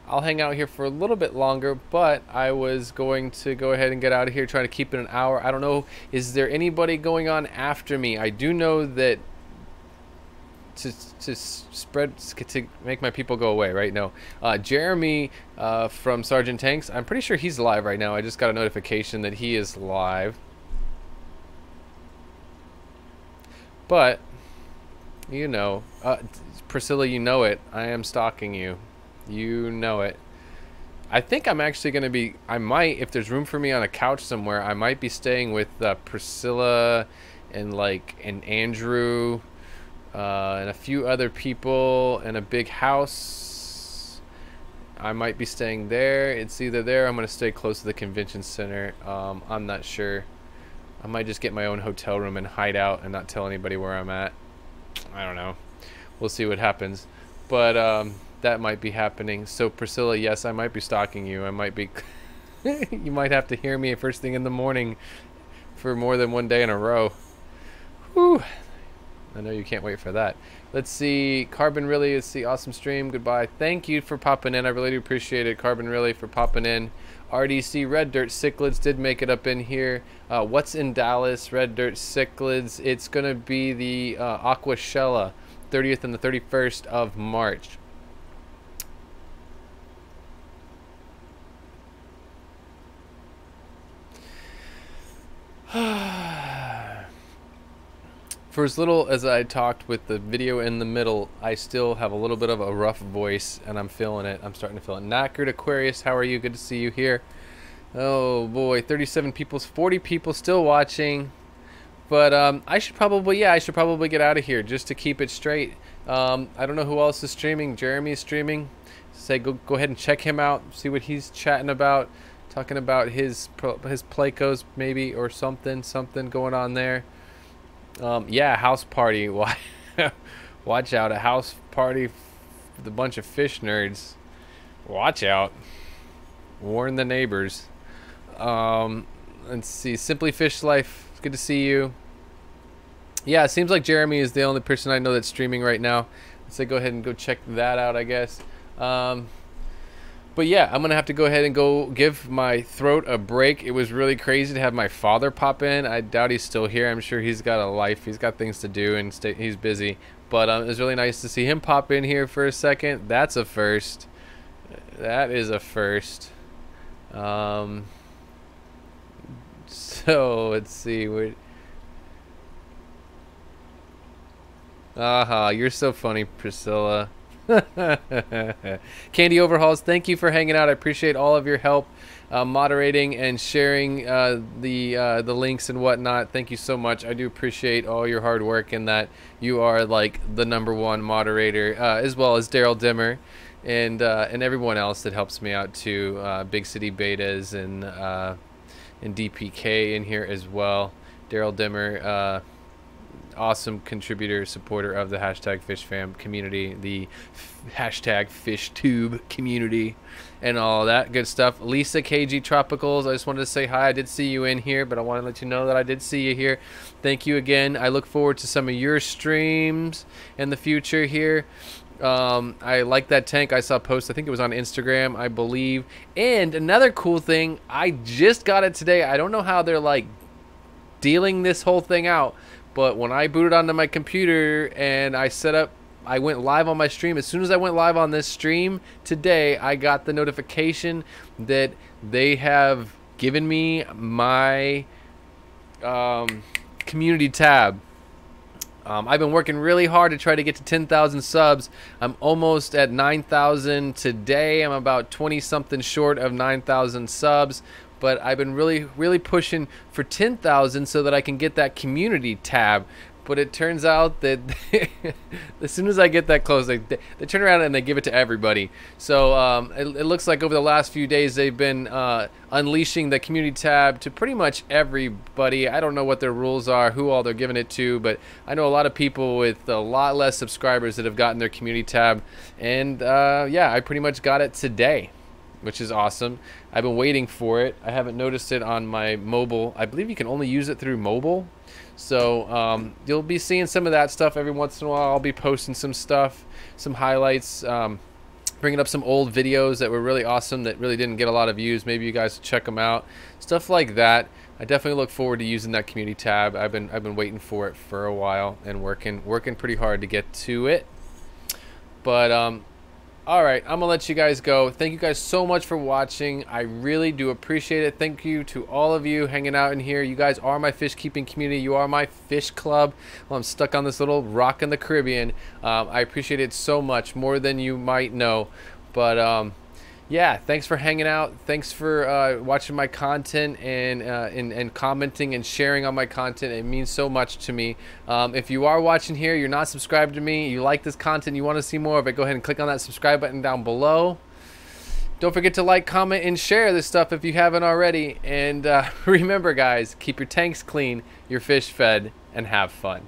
I'll hang out here for a little bit longer, but I was going to go ahead and get out of here, try to keep it an hour. I don't know, is there anybody going on after me? I do know that to make my people go away, right? No. Jeremy from Sergeant Tanks, I'm pretty sure he's live right now. I just got a notification that he is live. But, you know, Priscilla, you know it. I am stalking you. You know it. I think I'm actually going to be, I might, if there's room for me on a couch somewhere, I might be staying with Priscilla and Andrew and a few other people in a big house. I might be staying there. It's either there or I'm going to stay close to the convention center. I'm not sure. I might just get my own hotel room and hide out and not tell anybody where I'm at. I don't know. We'll see what happens. But that might be happening. So Priscilla, yes, I might be stalking you. I might be you might have to hear me first thing in the morning for more than one day in a row. Whew. I know you can't wait for that. Let's see. Carbon Really, let's see. Awesome stream. Goodbye. Thank you for popping in. I really do appreciate it. Carbon Really for popping in. RDC Red Dirt Cichlids did make it up in here. What's in Dallas? Red Dirt Cichlids. It's going to be the Aquashella, 30th and the 31st of March. For as little as I talked with the video in the middle, I still have a little bit of a rough voice, and I'm feeling it. I'm starting to feel it. Knackered Aquarius, how are you? Good to see you here. Oh boy, 37 people, 40 people still watching. But I should probably get out of here just to keep it straight. I don't know who else is streaming. Jeremy's streaming. Say go ahead and check him out. See what he's chatting about. Talking about his Playcos maybe, or something going on there. Yeah, house party. Watch out, a house party with a bunch of fish nerds. Watch out. Warn the neighbors. Let's see. Simply Fish Life. It's good to see you. Yeah, it seems like Jeremy is the only person I know that's streaming right now. So go ahead and go check that out, I guess. But yeah, I'm going to have to go ahead and go give my throat a break. It was really crazy to have my father pop in. I doubt he's still here. I'm sure he's got a life. He's got things to do and he's busy. But it was really nice to see him pop in here for a second. That's a first. That is a first. So let's see. You're so funny, Priscilla. Candy Overhauls, thank you for hanging out. I appreciate all of your help moderating and sharing the links and whatnot. Thank you so much. I do appreciate all your hard work and that you are like the #1 moderator, as well as Daryl Dimmer and everyone else that helps me out too. Big City Betas and DPK in here as well. Daryl Dimmer, awesome contributor, supporter of the hashtag FishFam community, the hashtag FishTube community, and all that good stuff. Lisa KG Tropicals, I just wanted to say hi. I did see you in here, but I want to let you know that I did see you here. Thank you again. I look forward to some of your streams in the future here. I like that tank. I saw a post, I think it was on Instagram, I believe. And another cool thing, I just got it today. I don't know how they're like dealing this whole thing out, but when I booted onto my computer and I went live on my stream, as soon as I went live on this stream today, I got the notification that they have given me my community tab. I've been working really hard to try to get to 10,000 subs. I'm almost at 9,000 today. I'm about 20 something short of 9,000 subs. But I've been really pushing for 10,000 so that I can get that community tab. But it turns out that as soon as I get that close, they turn around and they give it to everybody. So it looks like over the last few days they've been unleashing the community tab to pretty much everybody. I don't know what their rules are, who all they're giving it to, but I know a lot of people with a lot less subscribers that have gotten their community tab. And yeah, I pretty much got it today, which is awesome. I've been waiting for it. I haven't noticed it on my mobile. I believe you can only use it through mobile. So you'll be seeing some of that stuff every once in a while. I'll be posting some stuff, some highlights, bringing up some old videos that were really awesome that really didn't get a lot of views. Maybe you guys check them out. Stuff like that. I definitely look forward to using that community tab. I've been waiting for it for a while and working pretty hard to get to it. But all right, I'm gonna let you guys go. Thank you guys so much for watching. I really do appreciate it. Thank you to all of you hanging out in here. You guys are my fish keeping community. You are my fish club. Well, I'm stuck on this little rock in the Caribbean. I appreciate it so much, more than you might know. But yeah, thanks for hanging out. Thanks for watching my content and commenting and sharing on my content. It means so much to me. If you are watching here, you're not subscribed to me, you like this content, you want to see more of it, go ahead and click on that subscribe button down below. Don't forget to like, comment, and share this stuff if you haven't already. And remember, guys, keep your tanks clean, your fish fed, and have fun.